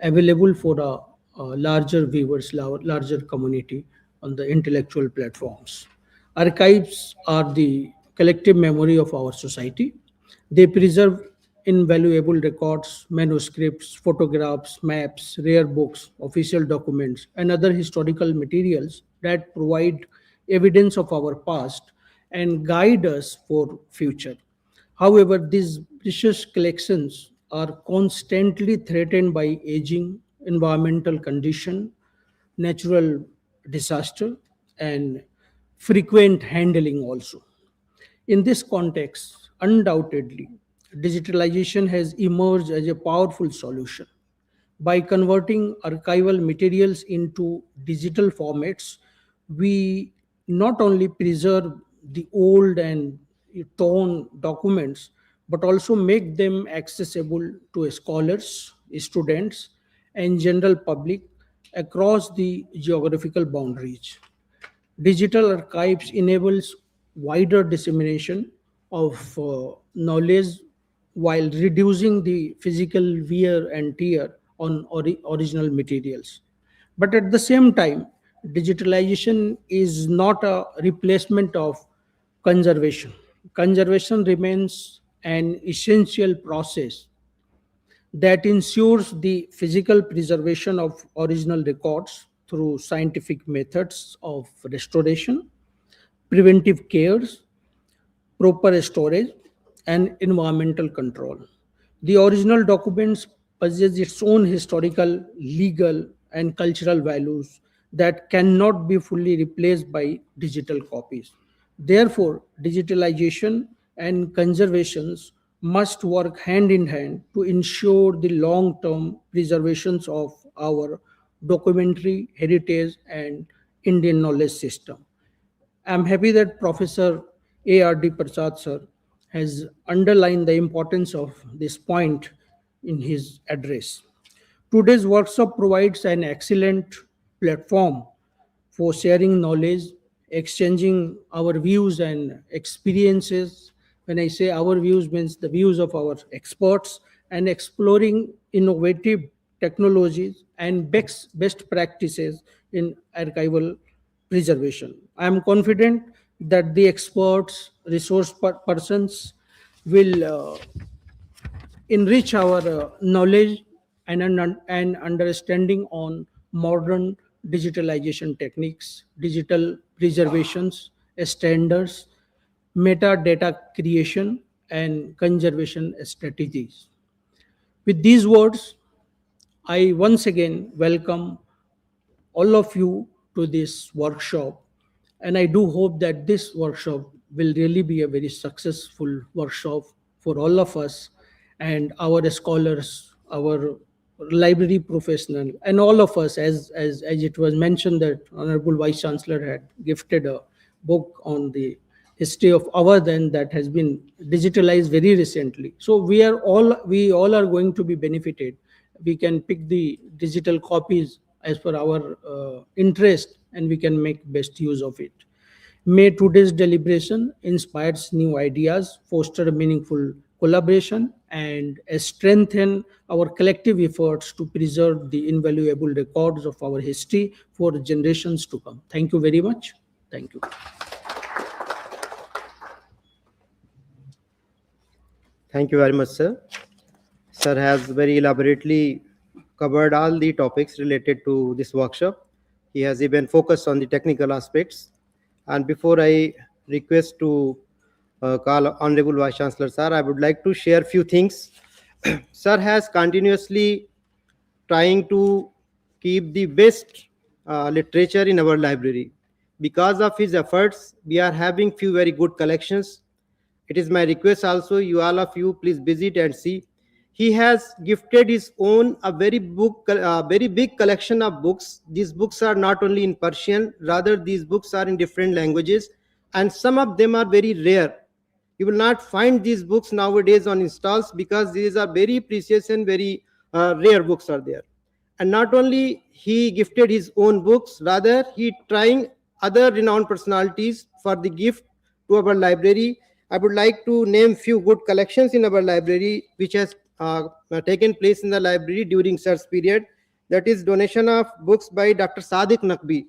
S8: available for a larger viewers, larger community on the intellectual platforms. Archives are the collective memory of our society. They preserve invaluable records, manuscripts, photographs, maps, rare books, official documents, and other historical materials that provide evidence of our past and guide us for future. However, these precious collections are constantly threatened by aging, environmental condition, natural disaster, and frequent handling also. In this context, undoubtedly, digitalization has emerged as a powerful solution. By converting archival materials into digital formats, we not only preserve the old and torn documents, but also make them accessible to scholars, students, and general public across the geographical boundaries. Digital archives enables wider dissemination of knowledge while reducing the physical wear and tear on original materials. But at the same time, digitalization is not a replacement of conservation. Conservation remains an essential process that ensures the physical preservation of original records through scientific methods of restoration, preventive cares, proper storage, and environmental control. The original documents possess its own historical, legal, and cultural values that cannot be fully replaced by digital copies. Therefore, digitalization and conservations must work hand in hand to ensure the long-term preservations of our documentary heritage and Indian knowledge system. I'm happy that Professor A.R.D. Prasad sir has underlined the importance of this point in his address. Today's workshop provides an excellent platform for sharing knowledge, exchanging our views and experiences. When I say our views, means the views of our experts, and exploring innovative technologies and best practices in archival preservation. I am confident that the experts, persons will enrich our knowledge and understanding on modern digitalization techniques, digital preservations, standards, metadata creation, and conservation strategies. With these words, I once again welcome all of you to this workshop, and I do hope that this workshop will really be a very successful workshop for all of us and our scholars, our library professional, and all of us, as it was mentioned that Honorable Vice Chancellor had gifted a book on the history of Awadh that has been digitalized very recently. So we all are going to be benefited we can pick the digital copies as per our interest, and we can make best use of it. May today's deliberation inspires new ideas, foster meaningful collaboration, and strengthen our collective efforts to preserve the invaluable records of our history for generations to come. Thank you very much. Thank you.
S1: Thank you very much, sir. Sir has very elaborately covered all the topics related to this workshop. He has even focused on the technical aspects. And before I request to call Honorable Vice Chancellor, sir, I would like to share few things. Sir has continuously trying to keep the best literature in our library. Because of his efforts, we are having few very good collections. It is my request also, you all of you, please visit and see. He has gifted his own a very big collection of books. These books are not only in Persian, rather these books are in different languages, and some of them are very rare. You will not find these books nowadays on installs because these are very precious and very rare books are there. And not only he gifted his own books, rather he trying other renowned personalities for the gift to our library. I would like to name few good collections in our library which has taken place in the library during search period. That is donation of books by Dr. Sadiq Naqvi,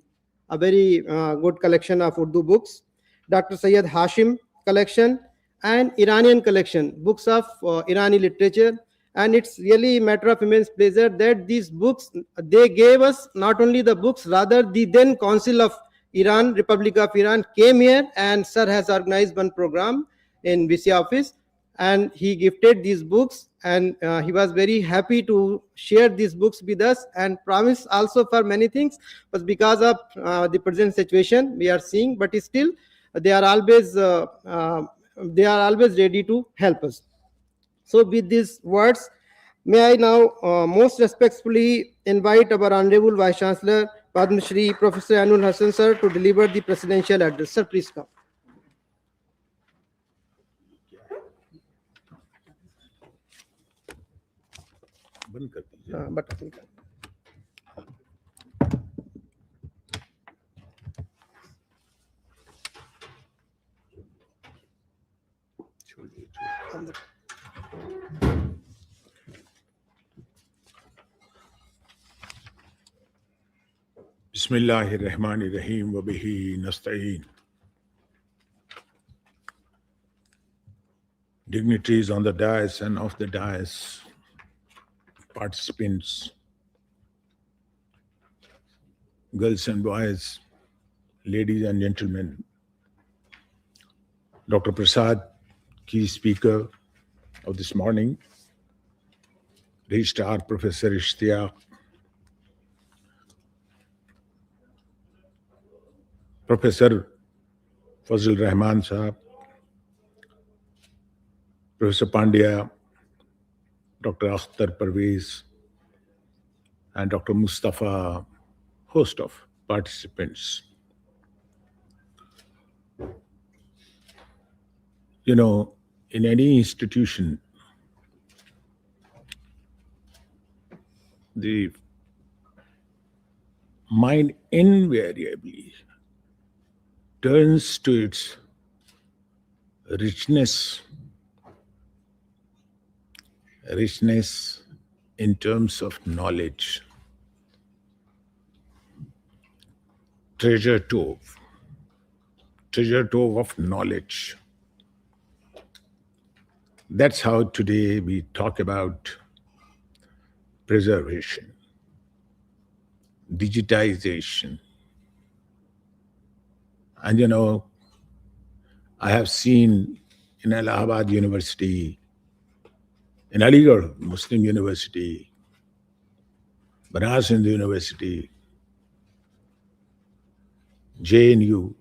S1: a very good collection of Urdu books. Dr. Sayyid Hashim collection and Iranian collection, books of Irani literature. And it's really a matter of immense pleasure that these books, they gave us not only the books, rather the then Council of Iran, Republic of Iran came here, and sir has organized one program in VC office, and he gifted these books, and he was very happy to share these books with us and promised also for many things. But because of the present situation we are seeing, but still they are always ready to help us. So with these words, may I now most respectfully invite our Honorable Vice Chancellor, Padma Shri Professor Anul Hassan sir, to deliver the presidential address. Sir, please come.
S9: Bismillahirrahmanirrahim wa bihi nasta'een. Dignitaries on the dais and off the dais, participants, girls and boys, ladies and gentlemen, Dr. Prasad, key speaker of this morning, Registrar Professor Ishtiyaq, Professor Fazil Rahman Sahab, Professor Pandya, Dr. Akhtar Parvez, and Dr. Mustafa, host of participants. You know, in any institution, the mind invariably turns to its richness in terms of knowledge, treasure trove of knowledge. That's how today we talk about preservation, digitization. And you know, I have seen in Allahabad University, in Aligarh Muslim University, Banaras Hindu University, JNU,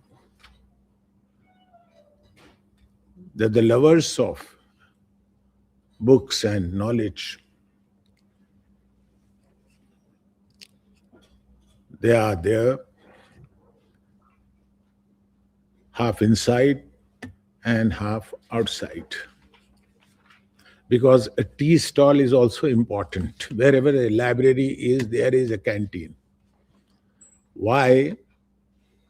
S9: that the lovers of books and knowledge, they are there, half inside and half outside. because a tea stall is also important. Wherever a library is, there is a canteen. Why?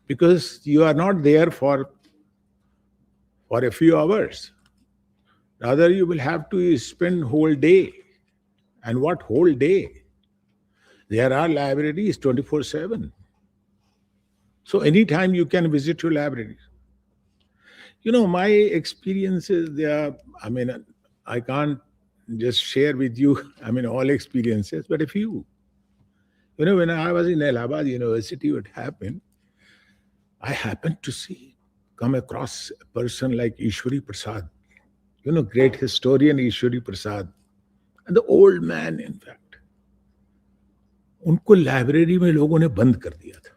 S9: Because you are not there for a few hours. Rather, you will have to spend whole day. And what whole day? There are libraries 24/7. So anytime you can visit your library. You know, my experiences, I can't just share with you, all experiences, but a few. You know, when I was in Allahabad University, what happened, I happened to come across a person like Ishwari Prasad, great historian Ishwari Prasad, and the old man, in fact. उनको library में लोगों ने बंद कर दिया था.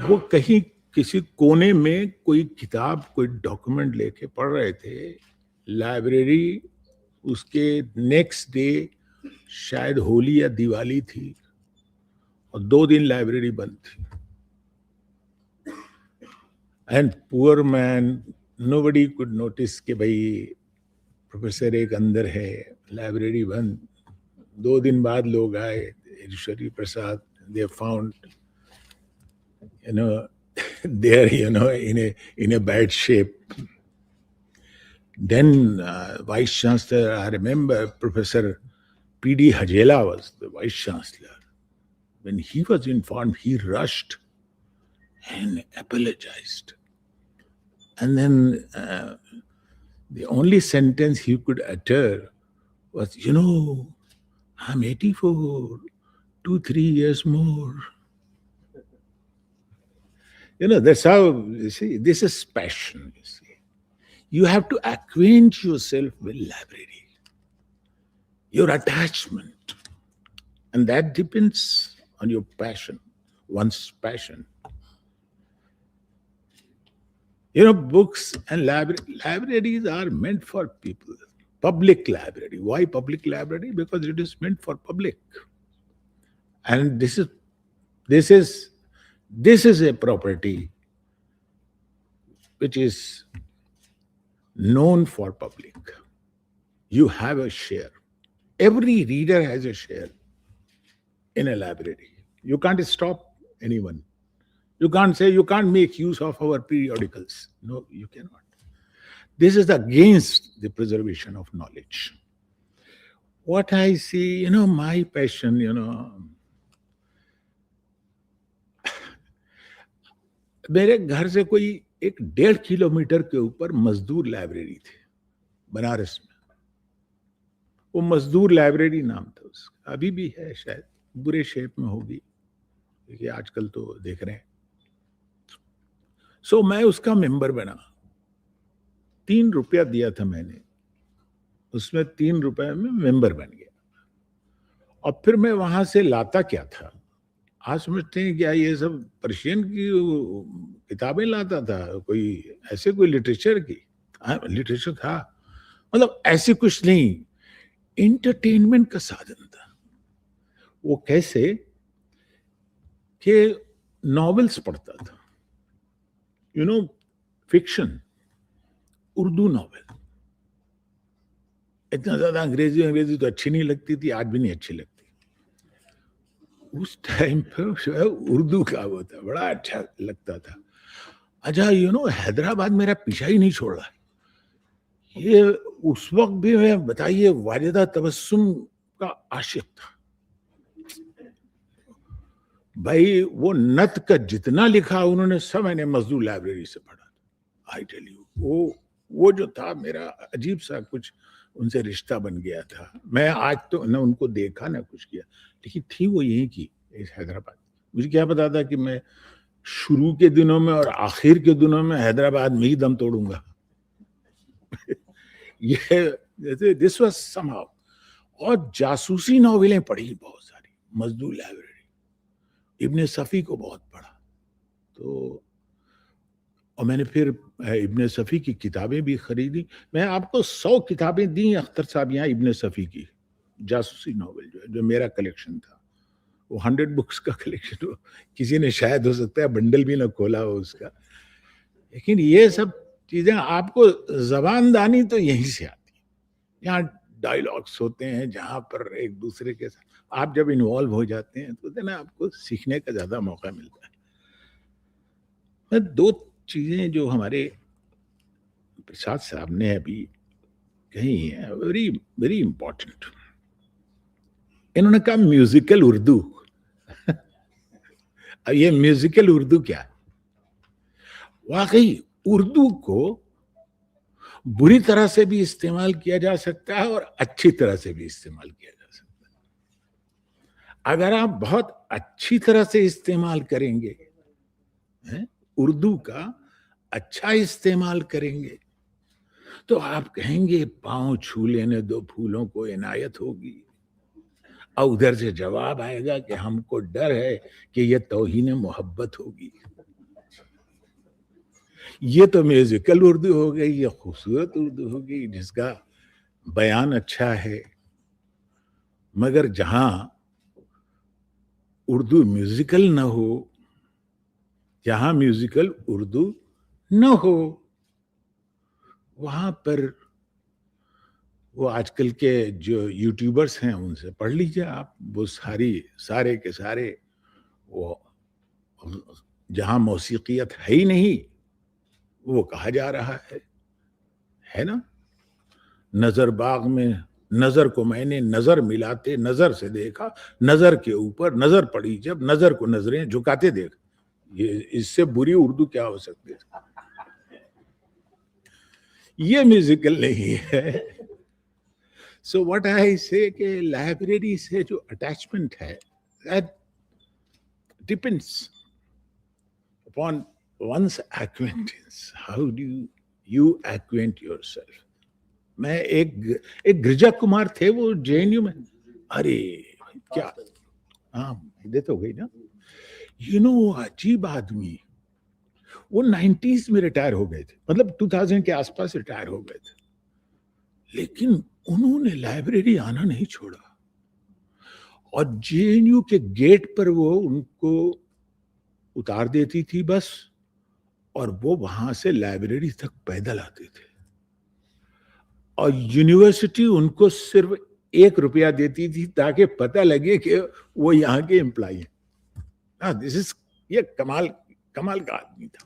S9: वो कहीं किसी कोने में कोई किताब, कोई डॉक्यूमेंट लेके पढ़ रहे थे. लाइब्रेरी उसके नेक्स्ट डे शायद होली या दिवाली थी और 2 दिन लाइब्रेरी बंद थी. And poor man, nobody could notice कि भाई प्रोफेसर एक अंदर है, लाइब्रेरी बंद. 2 दिन बाद लोग आए, Ishwari Prasad, they found there in a bad shape. Then Vice Chancellor, I remember Professor P.D. Hajela was the Vice Chancellor. When he was informed, he rushed and apologized. And then the only sentence he could utter was, I'm 84, 2-3 years more. That's how, you see, this is passion, you see. You have to acquaint yourself with library, your attachment. And that depends on your passion, one's passion. Books and libraries are meant for people. Public library. Why public library? Because it is meant for public. And this is a property which is known for public. You have a share. Every reader has a share in a library. You can't stop anyone. You can't say you can't make use of our periodicals. No, you cannot. This is against the preservation of knowledge. What I see, my passion, मेरे घर से कोई 1.5 kilometre के ऊपर मजदूर library थी बनारस में. वो मजदूर लाइब्रेरी नाम था उसका. अभी भी है, शायद बुरे शेप में होगी, क्योंकि आजकल तो देख रहे हैं. सो मैं उसका मेंबर बना. 3 रुपया दिया था मैंने, उसमें 3 रुपए में मेंबर बन गया. और फिर मैं वहां से लाता क्या था, आज समझते हैं क्या ये सब पर्शियन की किताबें लाता था, कोई ऐसे कोई लिटरेचर की. लिटरेचर था, मतलब ऐसे कुछ नहीं, एंटरटेनमेंट का साधन था. वो कैसे कि नॉवेल्स पढ़ता था, फिक्शन, उर्दू नॉवेल. इतना ज्यादा अंग्रेजी तो अच्छी नहीं लगती थी, आज भी नहीं अच्छी लगती. उस टाइम पर उर्दू का वो था, बड़ा अच्छा लगता था. अच्छा, हैदराबाद मेरा पीछा ही नहीं छोड़ रहा. ये उस वक्त भी मैं, बताइए, वाजिदा तबस्सुम का आशिक था भाई. वो नत का जितना लिखा उन्होंने सब मैंने मजदूर लाइब्रेरी से पढ़ा. आई टेल यू, वो जो था मेरा अजीब सा कुछ उनसे रिश्ता बन गया था. मैं आज तो ना उनको देखा ना कुछ किया, लेकिन थी वो यहीं की, इस हैदराबाद. मुझे क्या पता था कि मैं शुरू के दिनों में और आखिर के दिनों में हैदराबाद में ही दम तोड़ूंगा. ये दिस वाज समहाउ. और जासूसी नॉवेलें पढ़ी बहुत सारी, मजदूर लाइब्रेरी. इब्ने सफ़ी को बहुत पढ़ा. तो और मैंने फिर इब्ने सफ़ी की किताबें भी खरीदी. मैं आपको 100 किताबें दी अख्तर साहब यहाँ इब्ने सफ़ी की, जासूसी नॉवेल जो मेरा कलेक्शन था. वो 100 बुक्स का कलेक्शन हो. किसी ने शायद हो सकता है बंडल भी ना खोला हो उसका. लेकिन ये सब چیزیں آپ کو زبان دانی تو یہیں سے آتی ہے. یہاں ڈائلاگس ہوتے ہیں جہاں پر ایک دوسرے کے ساتھ آپ جب انوالو ہو جاتے ہیں تو نا آپ کو سیکھنے کا زیادہ موقع ملتا ہے. میں دو چیزیں جو ہمارے پرساد صاحب نے ابھی کہی ہیں ویری ویری امپورٹنٹ. انہوں نے کہا میوزیکل اردو. اب یہ میوزیکل اردو کیا ہے؟ واقعی اردو کو بری طرح سے بھی استعمال کیا جا سکتا ہے اور اچھی طرح سے بھی استعمال کیا جا سکتا ہے. اگر آپ بہت اچھی طرح سے استعمال کریں گے، اردو کا اچھا استعمال کریں گے، تو آپ کہیں گے پاؤں چھو لینے دو پھولوں کو عنایت ہوگی، اور ادھر سے جواب آئے گا کہ ہم کو ڈر ہے کہ یہ توہین محبت ہوگی. یہ تو میوزیکل اردو ہو گئی، یہ خوبصورت اردو ہو گئی جس کا بیان اچھا ہے. مگر جہاں اردو میوزیکل نہ ہو، جہاں میوزیکل اردو نہ ہو، وہاں پر وہ آج کل کے جو یوٹیوبرس ہیں ان سے پڑھ لیجیے آپ، وہ سارے کے سارے وہ جہاں موسیقیت ہے ہی نہیں وہ کہا جا رہا ہے نا. نظر باغ میں نظر کو میں نے نظر ملاتے نظر سے دیکھا، نظر کے اوپر نظر پڑی جب نظر کو نظریں جھکاتے دیکھ. یہ اس سے بری اردو کیا ہو سکتی ہے؟ یہ میوزیکل نہیں ہے. سو واٹ آئی سے کہ لائبریری سے جو اٹیچمنٹ ہے that depends upon one's acquaintance. How do you acquaint yourself? میں ایک گرجا کمار تھے وہ JNU میں. ارے کیا ہاں ہدایت ہو گئی نا. عجیب آدمی. وہ 90s میں ریٹائر ہو گئے تھے، مطلب 2000 کے آس پاس ریٹائر ہو گئے تھے، لیکن انہوں نے لائبریری آنا نہیں چھوڑا. اور JNU کے گیٹ پر وہ ان کو اتار دیتی تھی بس، اور وہ وہاں سے لائبریری تک پیدل آتے تھے. اور یونیورسٹی ان کو صرف ₹1 دیتی تھی تاکہ پتہ لگے کہ وہ یہاں کے امپلائی ہیں. یہ کمال کا آدمی تھا.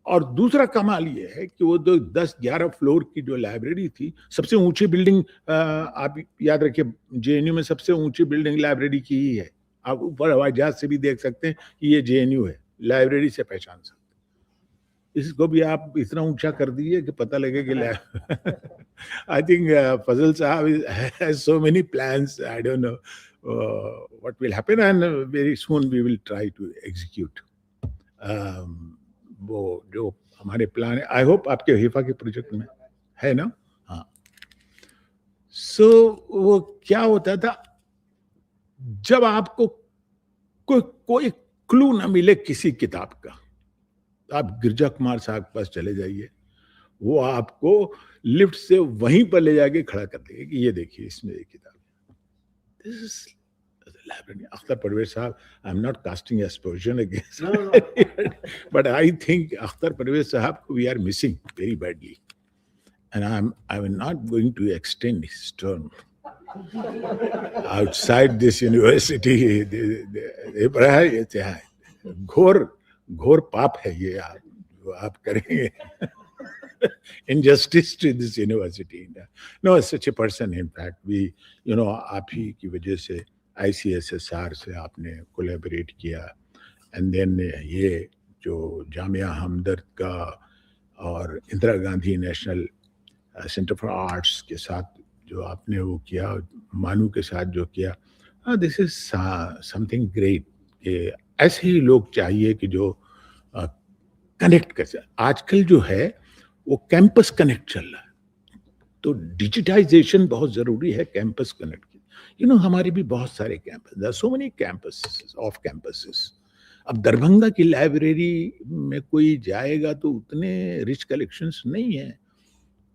S9: اور دوسرا کمال یہ ہے کہ وہ 10-11 فلور کی جو لائبریری تھی، سب سے اونچی بلڈنگ، آپ یاد رکھیے JNU میں سب سے اونچی بلڈنگ لائبریری کی ہی ہے. آپ اوپر ہوائی جہاز سے بھی دیکھ سکتے ہیں کہ یہ JNU ہے، لائبریری سے پہچان سکتے. اس کو بھی آپ اتنا اونچا کر دیجیے کہ پتہ لگے کہ I think فضل صاحب has so many plans. I don't know what will happen, and very soon we will try to execute. وہ جو ہمارے پلان ہے، آئی ہوپ آپ کے حفا کے پروجیکٹ میں ہے نا. ہاں. سو وہ کیا ہوتا تھا، جب آپ کو کوئی کلو نہ ملے کسی کتاب کا، آپ گرجا کمار صاحب کے پاس چلے جائیے، وہ آپ کو لفٹ سے وہیں پر لے جا کے کھڑا کر دے گا کہ یہ دیکھیے اس میں ایک کتاب ہے. This is library. Akhtar Parvez Sahab, I'm not casting aspersion against but I think Akhtar Parvez Sahab we are missing very badly, and I'm not going to extend his term outside this university. گھور پاپ ہے یہ آپ کریں گے. Injustice to this university. No, such a person. In fact, آپ ہی کی وجہ سے ICSSR سے آپ نے کولیبریٹ کیا، اینڈ دین یہ جو جامعہ ہمدرد کا اور Indira Gandhi national centre for arts کے ساتھ جو آپ نے وہ کیا، مانو کے ساتھ جو کیا، دس از سم تھنگ گریٹ. کہ ایسے ہی لوگ چاہیے کہ جو کنیکٹ کر سکے. آج کل جو ہے وہ کیمپس کنیکٹ چل رہا ہے، تو ڈیجیٹائزیشن بہت ضروری ہے کیمپس کنیکٹ کی. ہمارے بھی بہت سارے campus, there are so many campuses off campuses. اب دربھنگا کی لائبریری میں کوئی جائے گا تو اتنے رچ کلیکشنز نہیں ہیں،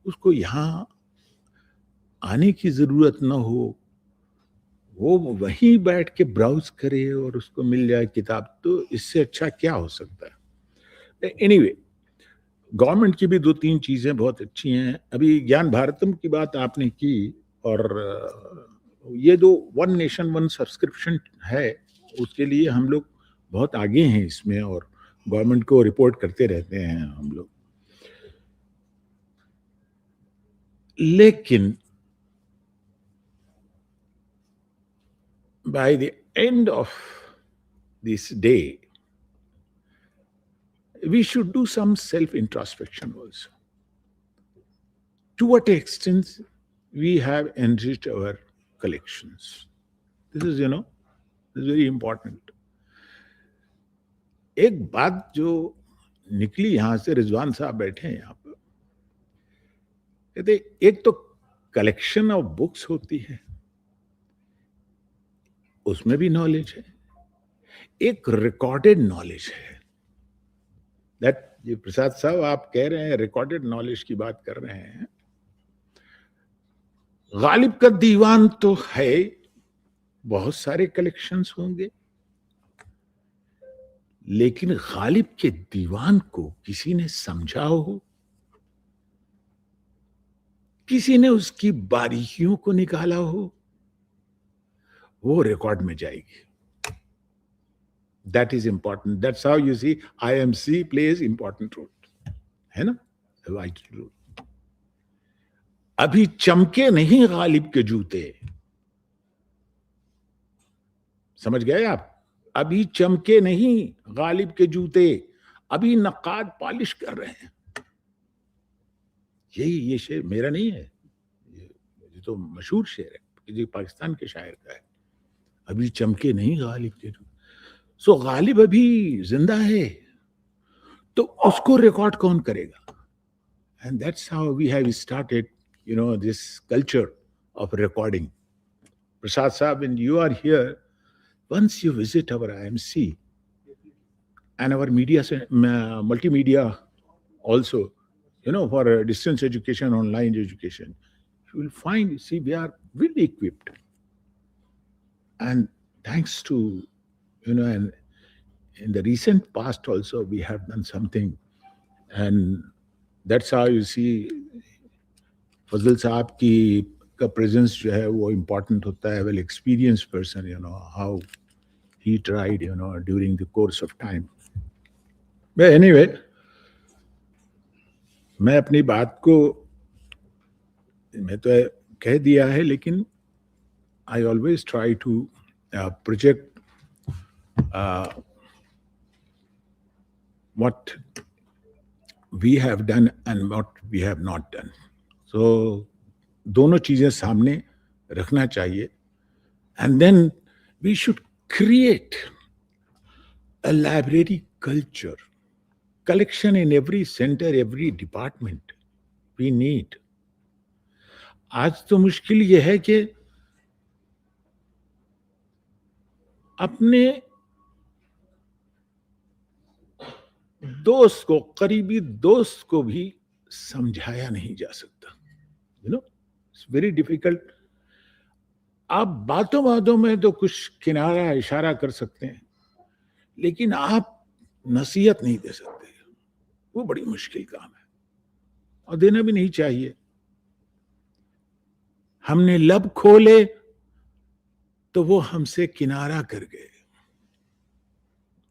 S9: اس کو یہاں آنے کی ضرورت نہ ہو، وہ وہیں بیٹھ کے براؤز کرے اور اس کو مل جائے کتاب، تو اس سے اچھا کیا ہو سکتا ہے. اینی وے، गवर्नमेंट की भी 2-3 चीजें बहुत अच्छी हैं. अभी ज्ञान भारतम की बात आपने की, और ये जो वन नेशन वन सब्सक्रिप्शन है, उसके लिए हम लोग बहुत आगे हैं इसमें, और गवर्नमेंट को रिपोर्ट करते रहते हैं हम लोग. लेकिन by the end of this day, we should do some self-introspection also. To what extent we have enriched our collections. This is, this is very important. एक बात जो निकली यहां से, रिजवान साहब बैठे हैं यहाँ पर, कहते एक तो कलेक्शन ऑफ बुक्स होती है, उसमें भी नॉलेज है, एक रिकॉर्डेड नॉलेज है. दैट ये प्रसाद साहब आप कह रहे हैं, रिकॉर्डेड नॉलेज की बात कर रहे हैं. गालिब का दीवान तो है, बहुत सारे कलेक्शंस होंगे, लेकिन गालिब के दीवान को किसी ने समझा हो, किसी ने उसकी बारीकियों को निकाला हो, वो रिकॉर्ड में जाएगी. That is important. That's how you see IMC plays important role. है ना? A vital role. अभी चमके नहीं गालिब के जूते. समझ गए आप? अभी चमके नहीं गालिब के जूते, अभी नक्काद पॉलिश कर रहे हैं. ये शेर मेरा नहीं है, ये तो मशहूर शेर है, ये पाकिस्तान के शायर का है. अभी चमके नहीं गालिब के जूते. सो गालिब अभी जिंदा है, तो उसको रिकॉर्ड कौन करेगा? And that's how we have started, this culture of recording. Prasad Saab, when you are here, once you visit our IMC and our multimedia also, for distance education, online education, you will find, we are really equipped. And thanks to, and in the recent past also, we have done something. And that's how you see फजल साहब का presence जो है वो important होता है. Well experience person, how he tried, during the course of time. Anyway, मैं अपनी बात को मैं तो कह दिया है, लेकिन I always try to project what we have done and what we have not done. So, दोनों चीजें सामने रखना चाहिए. And then we should create a library culture, collection in every center, every department we need. आज तो मुश्किल ये है कि अपने दोस्त को, करीबी दोस्त को भी समझाया नहीं जा सकता. It's very difficult. आप बातों में तो कुछ किनारा इशारा कर सकते हैं, लेकिन आप नसीहत नहीं दे सकते. वो बड़ी मुश्किल काम है, और देना भी नहीं चाहिए. हमने लब खोले तो वो हमसे किनारा कर गए.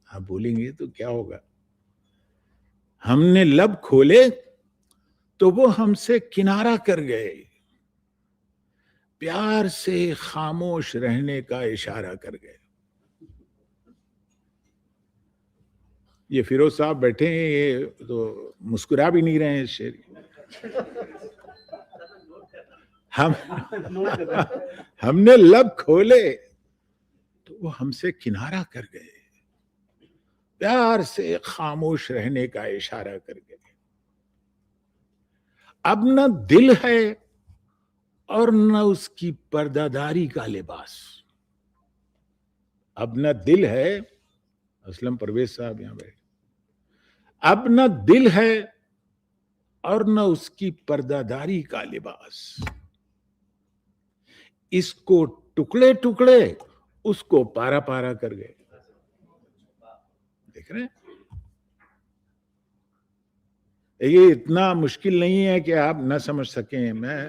S9: आप बोलेंगे तो क्या होगा? हमने लब खोले तो वो हमसे किनारा कर गए, प्यार से खामोश रहने का इशारा कर गए. ये फिरोज साहब बैठे हैं, ये तो मुस्कुरा भी नहीं रहे हैं. शेर हमने लब खोले तो वो हमसे किनारा कर गए, प्यार से खामोश रहने का इशारा कर गए. अब न दिल है और न उसकी पर्दादारी का लिबास. अब न दिल है, असलम परवेज साहब यहां बैठे, अब न दिल है और न उसकी पर्दादारी का लिबास. इसको टुकड़े टुकड़े उसको पारा पारा कर गए. देख रहे हैं? یہ اتنا مشکل نہیں ہے کہ آپ نہ سمجھ سکیں. میں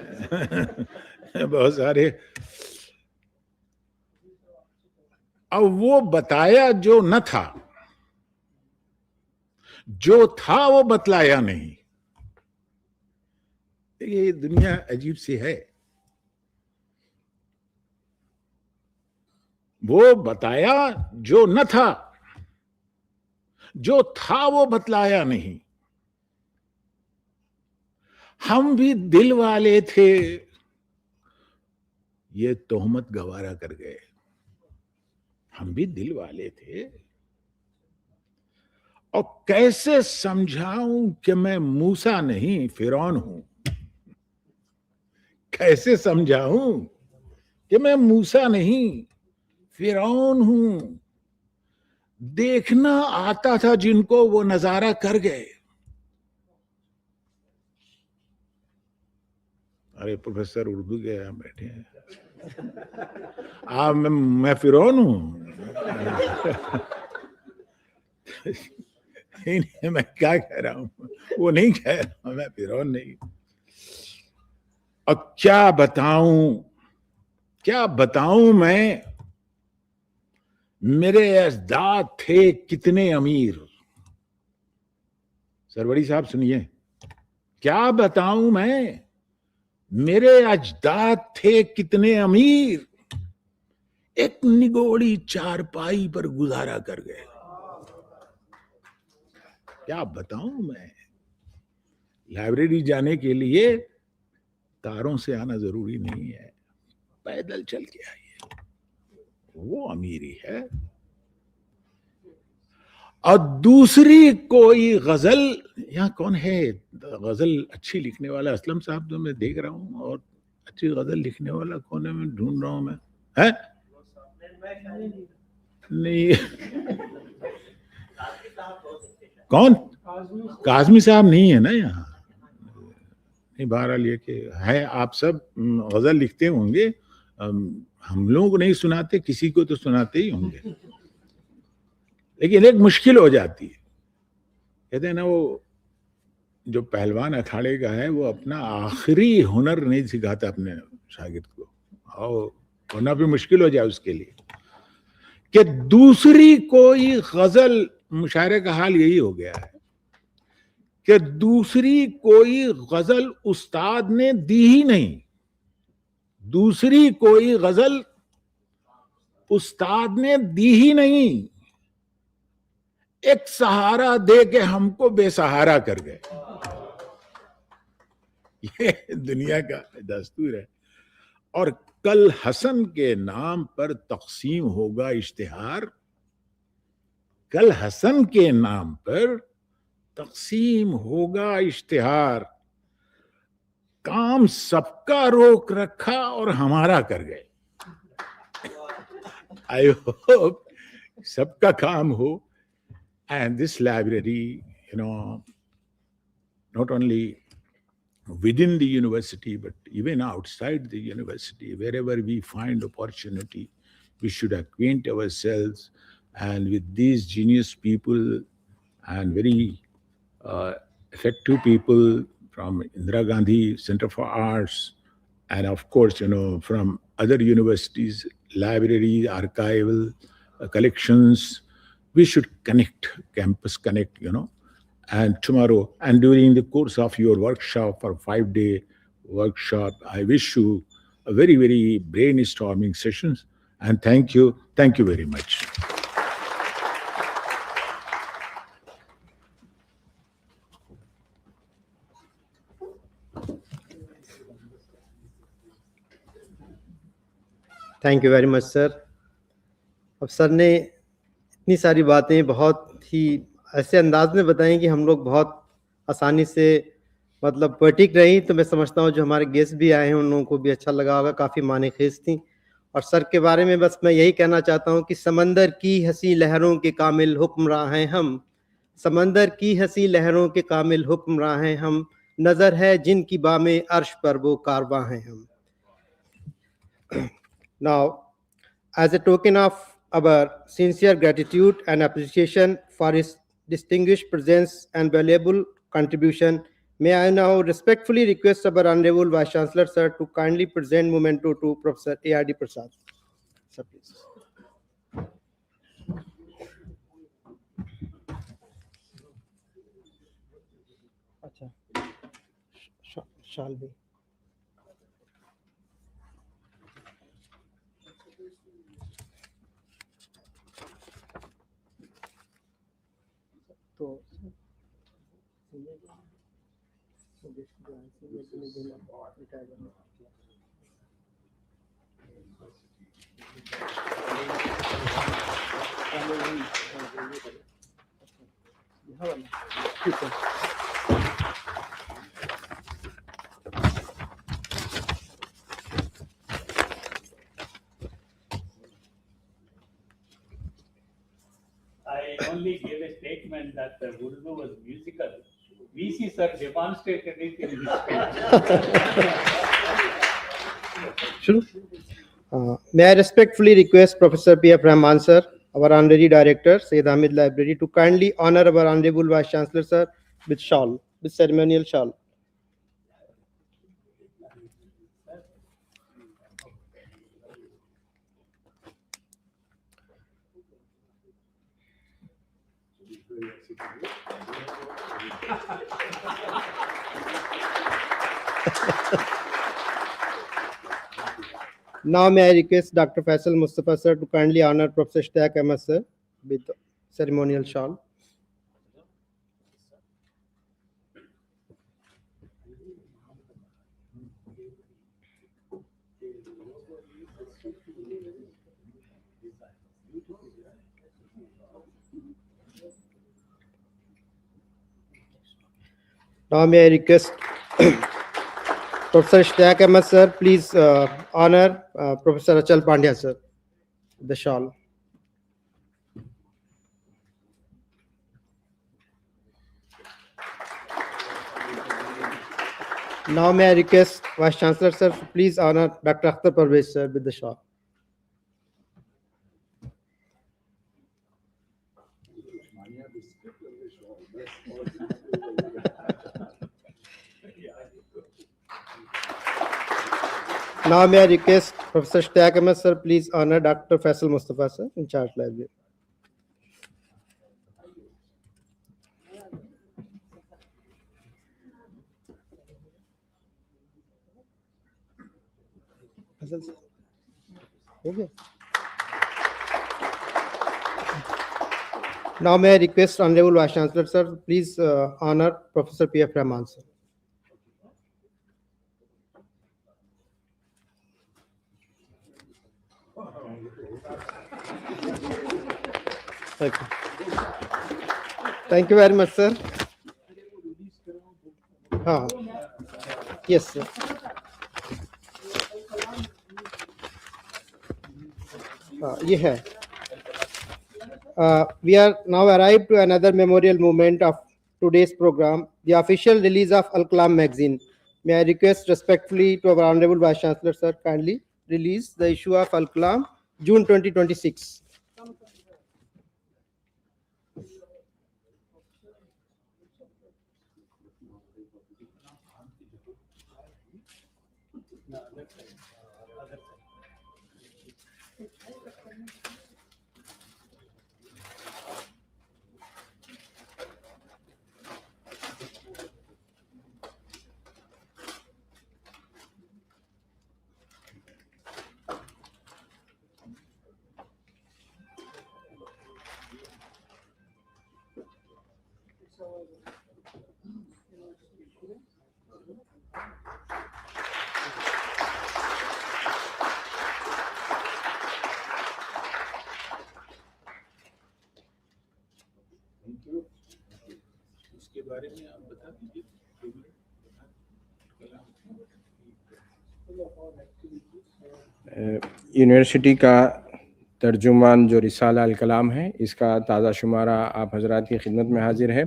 S9: بہت سارے اب وہ بتایا جو نہ تھا، جو تھا وہ بتلایا نہیں. یہ دنیا عجیب سی ہے. وہ بتایا جو نہ تھا، جو تھا وہ بتلایا نہیں. ہم بھی دل والے تھے، یہ تہمت گوارا کر گئے. ہم بھی دل والے تھے. اور کیسے سمجھاؤں کہ میں موسیٰ نہیں فرعون ہوں؟ کیسے سمجھاؤں کہ میں موسیٰ نہیں فرعون ہوں؟ دیکھنا آتا تھا جن کو وہ نظارہ کر گئے. ارے پروفیسر اردو کے یہاں بیٹھے ہیں. میں فرعون ہوں؟ میں کیا کہہ رہا ہوں؟ وہ نہیں کہہ رہا ہوں، میں فرعون نہیں. اب کیا بتاؤں میں؟ میرے اجداد تھے کتنے امیر. سروری صاحب سنیے، کیا بتاؤں میں؟ میرے اجداد تھے کتنے امیر، ایک نگوڑی چارپائی پر گزارا کر گئے. کیا بتاؤں میں؟ لائبریری جانے کے لیے کاروں سے آنا ضروری نہیں ہے، پیدل چل کے آئیے، وہ امیری ہے. اور دوسری کوئی غزل، یہاں کون ہے غزل اچھی لکھنے والا؟ اسلم صاحب تو میں دیکھ رہا ہوں. اور اچھی غزل لکھنے والا کون ہے؟ میں ڈھونڈ رہا ہوں. میں نہیں، کون؟ کاظمی صاحب نہیں ہے نا یہاں. نہیں، بہرحال یہ کہ ہے آپ سب غزل لکھتے ہوں گے، ہم لوگوں کو نہیں سناتے، کسی کو تو سناتے ہی ہوں گے. لیکن ایک مشکل ہو جاتی ہے. کہتے ہیں نا، وہ جو پہلوان اکھاڑے کا ہے وہ اپنا آخری ہنر نہیں سکھاتا اپنے شاگرد کو، اور ہونا بھی مشکل ہو جائے اس کے لیے کہ دوسری کوئی غزل. مشاعرے کا حال یہی ہو گیا ہے کہ دوسری کوئی غزل استاد نے دی ہی نہیں. دوسری کوئی غزل استاد نے دی ہی نہیں. ایک سہارا دے کے ہم کو بے سہارا کر گئے. یہ دنیا کا دستور ہے. اور کل حسن کے نام پر تقسیم ہوگا اشتہار. کل حسن کے نام پر تقسیم ہوگا اشتہار. کام سب کا روک رکھا اور ہمارا کر گئے. آئی ہوپ سب کا کام ہو. And this library, not only within the university, but even outside the university, wherever we find opportunity, we should acquaint ourselves and with these genius people and very effective people from Indira Gandhi Center for Arts, and of course, from other universities, libraries, archival collections. We should connect, campus connect, and tomorrow, and during the course of your workshop, or 5-day workshop, I wish you a very, very brainstorming sessions. And thank you very much.
S1: Thank you very much sir. اب sir نے اتنی ساری باتیں بہت ہی ایسے انداز میں بتائیں کہ ہم لوگ بہت آسانی سے پرٹک رہی. تو میں سمجھتا ہوں جو ہمارے گیسٹ بھی آئے ہیں ان لوگوں کو بھی اچھا لگا ہوگا. کافی معنی خیز تھیں. اور سر کے بارے میں بس میں یہی کہنا چاہتا ہوں کہ سمندر کی ہنسی لہروں کے کامل حکمراں ہیں ہم. سمندر کی ہنسی لہروں کے کامل حکمراں ہیں ہم. نظر ہے جن کی بام عرش پر وہ کارواں ہیں ہم. Now, as a token of our sincere gratitude and appreciation for his distinguished presence and valuable contribution. May I now respectfully request our Honorable Vice Chancellor, sir, to kindly present memento to Professor A.R.D. Prasad. Sir, please. Shall we?
S7: I only gave a statement that the Urdu was musical. VC sir demonstrated it in his speech.
S1: May I respectfully request Professor P.F. Rahman, sir, our Honorary Director, Sayyid Hamid Library, to kindly honor our Honorable Vice Chancellor, sir, with shawl, with ceremonial shawl. Now may I request Dr. Faisal Mustafa, sir, to kindly honor Professor Ishtaq Ahmed, sir, with ceremonial shawl. Now may I request Professor Ishtaq Ahmed, sir, please honor Professor Achal Pandya, sir, with the shawl. Now may I request Vice Chancellor, sir, to please honor Dr. Akhtar Parvez, sir, with the shawl. Now may I request Professor Ishtaq Ahmed, sir, please honor Dr. Faisal Mustafa, sir, in charge library. Okay. Now may I request Honorable Vice Chancellor, sir, please honor Professor P.F. Rahman, sir. Thank you. Thank you very much, sir. Yes, sir. We are now arrived to another memorial moment of today's program, the official release of Al-Kalam magazine. May I request respectfully to our Honorable Vice Chancellor, sir, kindly release the issue of Al-Kalam, June 2026.
S10: University का तर्जुमान जो रिसाला अल कलाम है, इसका ताज़ा शुमारा आप हजरात की खिदमत में हाजिर है।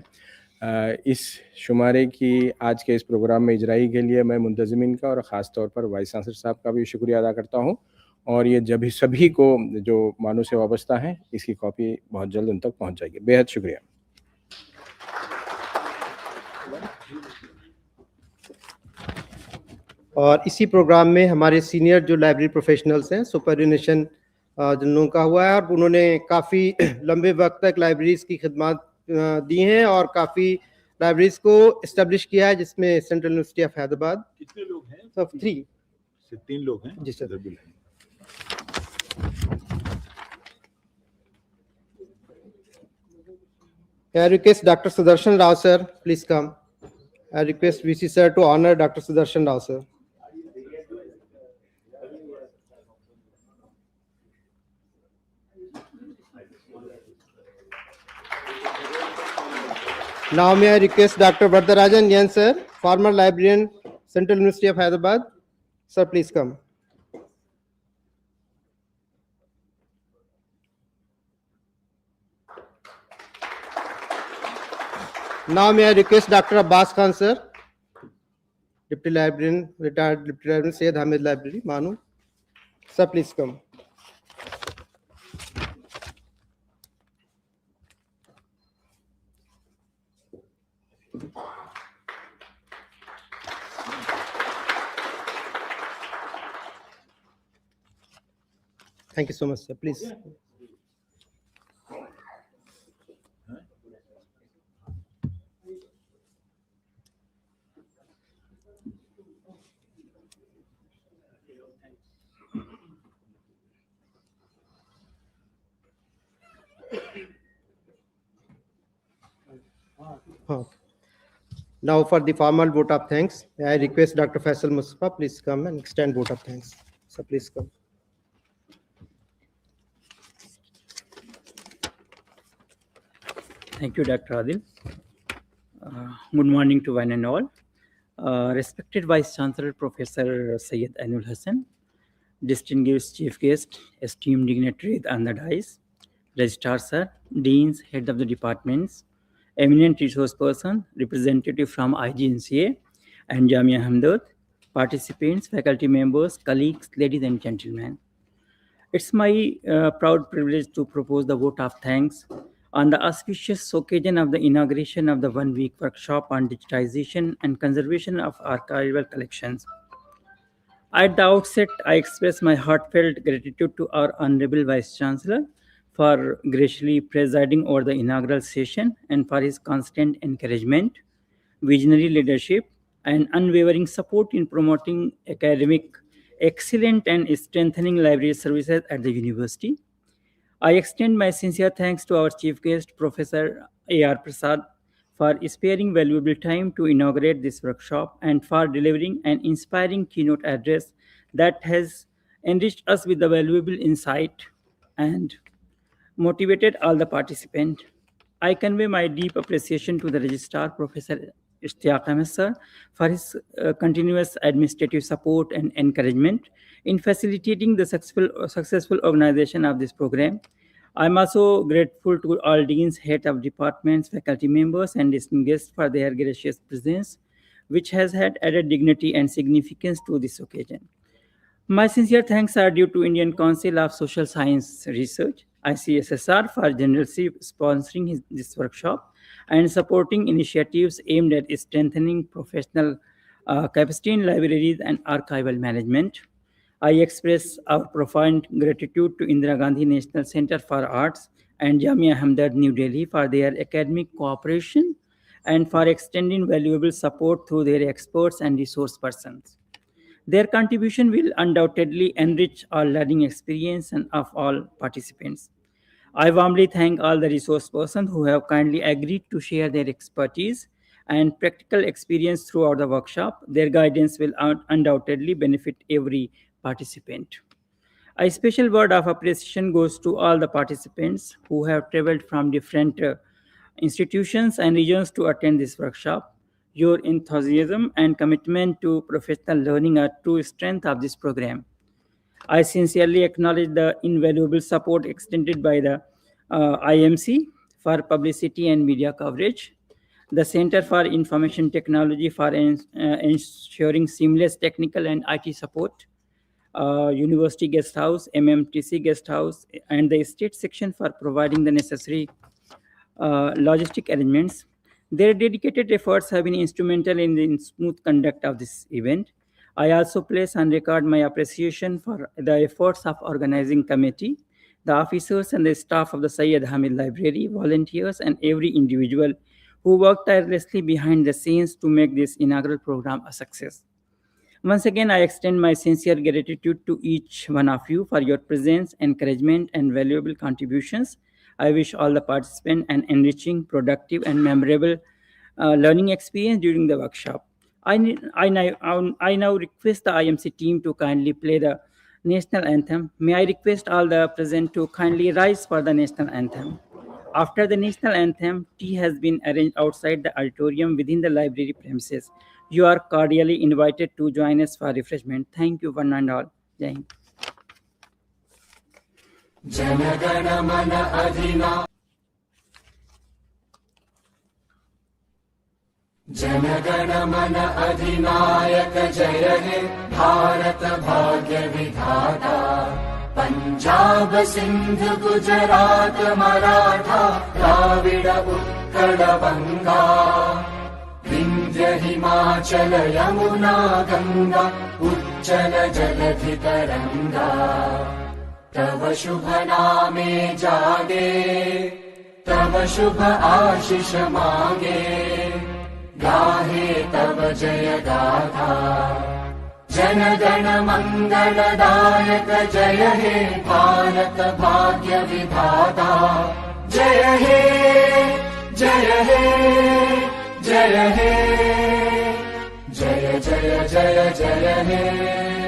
S10: इस शुमारे की आज के इस प्रोग्राम में इजराई के लिए मैं मुंतज़िमिन का और ख़ास तौर पर वाइस चांसलर साहब का भी शुक्रिया अदा करता हूँ, और ये जब सभी को जो मानू से वाबस्ता हैं, इसकी कॉपी बहुत जल्द उन तक पहुँच जाएगी। बेहद शुक्रिया।
S1: और इसी प्रोग्राम में हमारे सीनियर जो लाइब्रेरी प्रोफेशनल्स हैं सुपरविनेशन जिन लोगों का हुआ है और उन्होंने काफ़ी लंबे वक्त तक लाइब्रेरीज की खिदमत दी हैं और काफ़ी लाइब्रेरीज को इस्टेब्लिश किया है, जिसमें सेंट्रल यूनिवर्सिटी ऑफ हैदराबाद।
S9: कितने लोग हैं?
S1: सब
S9: 3 लोग हैं
S1: जी सर।
S9: इधर बुलाएं।
S1: I request Dr. Sudarshan Rao sir, please come. I request VC sir to honor Dr. Sudarshan Rao sir. Now may I request Dr. Vardarajan Yen sir, former librarian, Central University of Hyderabad. Sir, please come. Now may I request Dr. Abbas Khan sir, Deputy Librarian, retired Deputy Librarian, Syed Hamid Library, MANUU. Sir, please come. Thank you so much, sir. Please. Okay. Now for the formal vote of thanks, I request Dr. Faisal Mustafa, please come and extend vote of thanks. So please come.
S11: Thank you, Dr. Adil. Good morning to one and all. Respected Vice Chancellor Professor Syed Ainul Hassan, distinguished Chief Guest, esteemed dignitaries on the dais, Registrar Sir, Deans, Head of the Departments, eminent resource person, representative from IGNCA and Jamia Hamdard, participants, faculty members, colleagues, ladies and gentlemen. It's my proud privilege to propose the vote of thanks on the auspicious occasion of the inauguration of the one-week workshop on digitization and conservation of archival collections. At the outset, I express my heartfelt gratitude to our Honorable Vice Chancellor for graciously presiding over the inaugural session and for his constant encouragement, visionary leadership, and unwavering support in promoting academic excellence and strengthening library services at the university. I extend my sincere thanks to our chief guest, Professor A.R. Prasad, for sparing valuable time to inaugurate this workshop and for delivering an inspiring keynote address that has enriched us with the valuable insight and motivated all the participants. I convey my deep appreciation to the Registrar, Professor Ishtiaq Ahmed sir, for his continuous administrative support and encouragement in facilitating the successful organization of this program. I'm also grateful to all deans, head of departments, faculty members, and distinguished guests for their gracious presence, which has had added dignity and significance to this occasion. My sincere thanks are due to Indian Council of Social Science Research, ICSSR, for generously sponsoring this workshop and supporting initiatives aimed at strengthening professional capacity in libraries and archival management. I express our profound gratitude to Indira Gandhi National Center for Arts and Jamia Hamdard New Delhi for their academic cooperation and for extending valuable support through their experts and resource persons. Their contribution will undoubtedly enrich our learning experience and of all participants. I warmly thank all the resource persons who have kindly agreed to share their expertise and practical experience throughout the workshop. Their guidance will undoubtedly benefit every participant. A special word of appreciation goes to all the participants who have traveled from different institutions and regions to attend this workshop. Your enthusiasm and commitment to professional learning are true strength of this program. I sincerely acknowledge the invaluable support extended by the IMC for publicity and media coverage, the Center for Information Technology for ensuring seamless technical and IT support, University Guest House, MMTC Guest House, and the State Section for providing the necessary logistic arrangements. Their dedicated efforts have been instrumental in the smooth conduct of this event. I also place on record my appreciation for the efforts of organizing committee, the officers and the staff of the Syed Hamid Library, volunteers, and every individual who worked tirelessly behind the scenes to make this inaugural program a success. Once again, I extend my sincere gratitude to each one of you for your presence, encouragement, and valuable contributions. I wish all the participants an enriching, productive, and memorable learning experience during the workshop. I now request the IMC team to kindly play the national anthem. May I request all the present to kindly rise for the national anthem. After the national anthem, tea has been arranged outside the auditorium within the library premises. You are cordially invited to join us for refreshment. Thank you one and all. Jai Hind.
S3: जनगण मन अधिनायक जय हे भारत भाग्य विधाता पंजाब सिंध गुजरात मराठा द्राविड उत्कल बंगा विंध्य हिमाचल यमुना गंगा उच्चल जलधि तरंगा तव शुभ नामे जागे तव शुभ आशीष मांगे गाहे तब जय गाथा जनगण मंगलदायक जय हे भारत भाग्य विधाता जय हे जय हे जय हे जय जय जय जय हे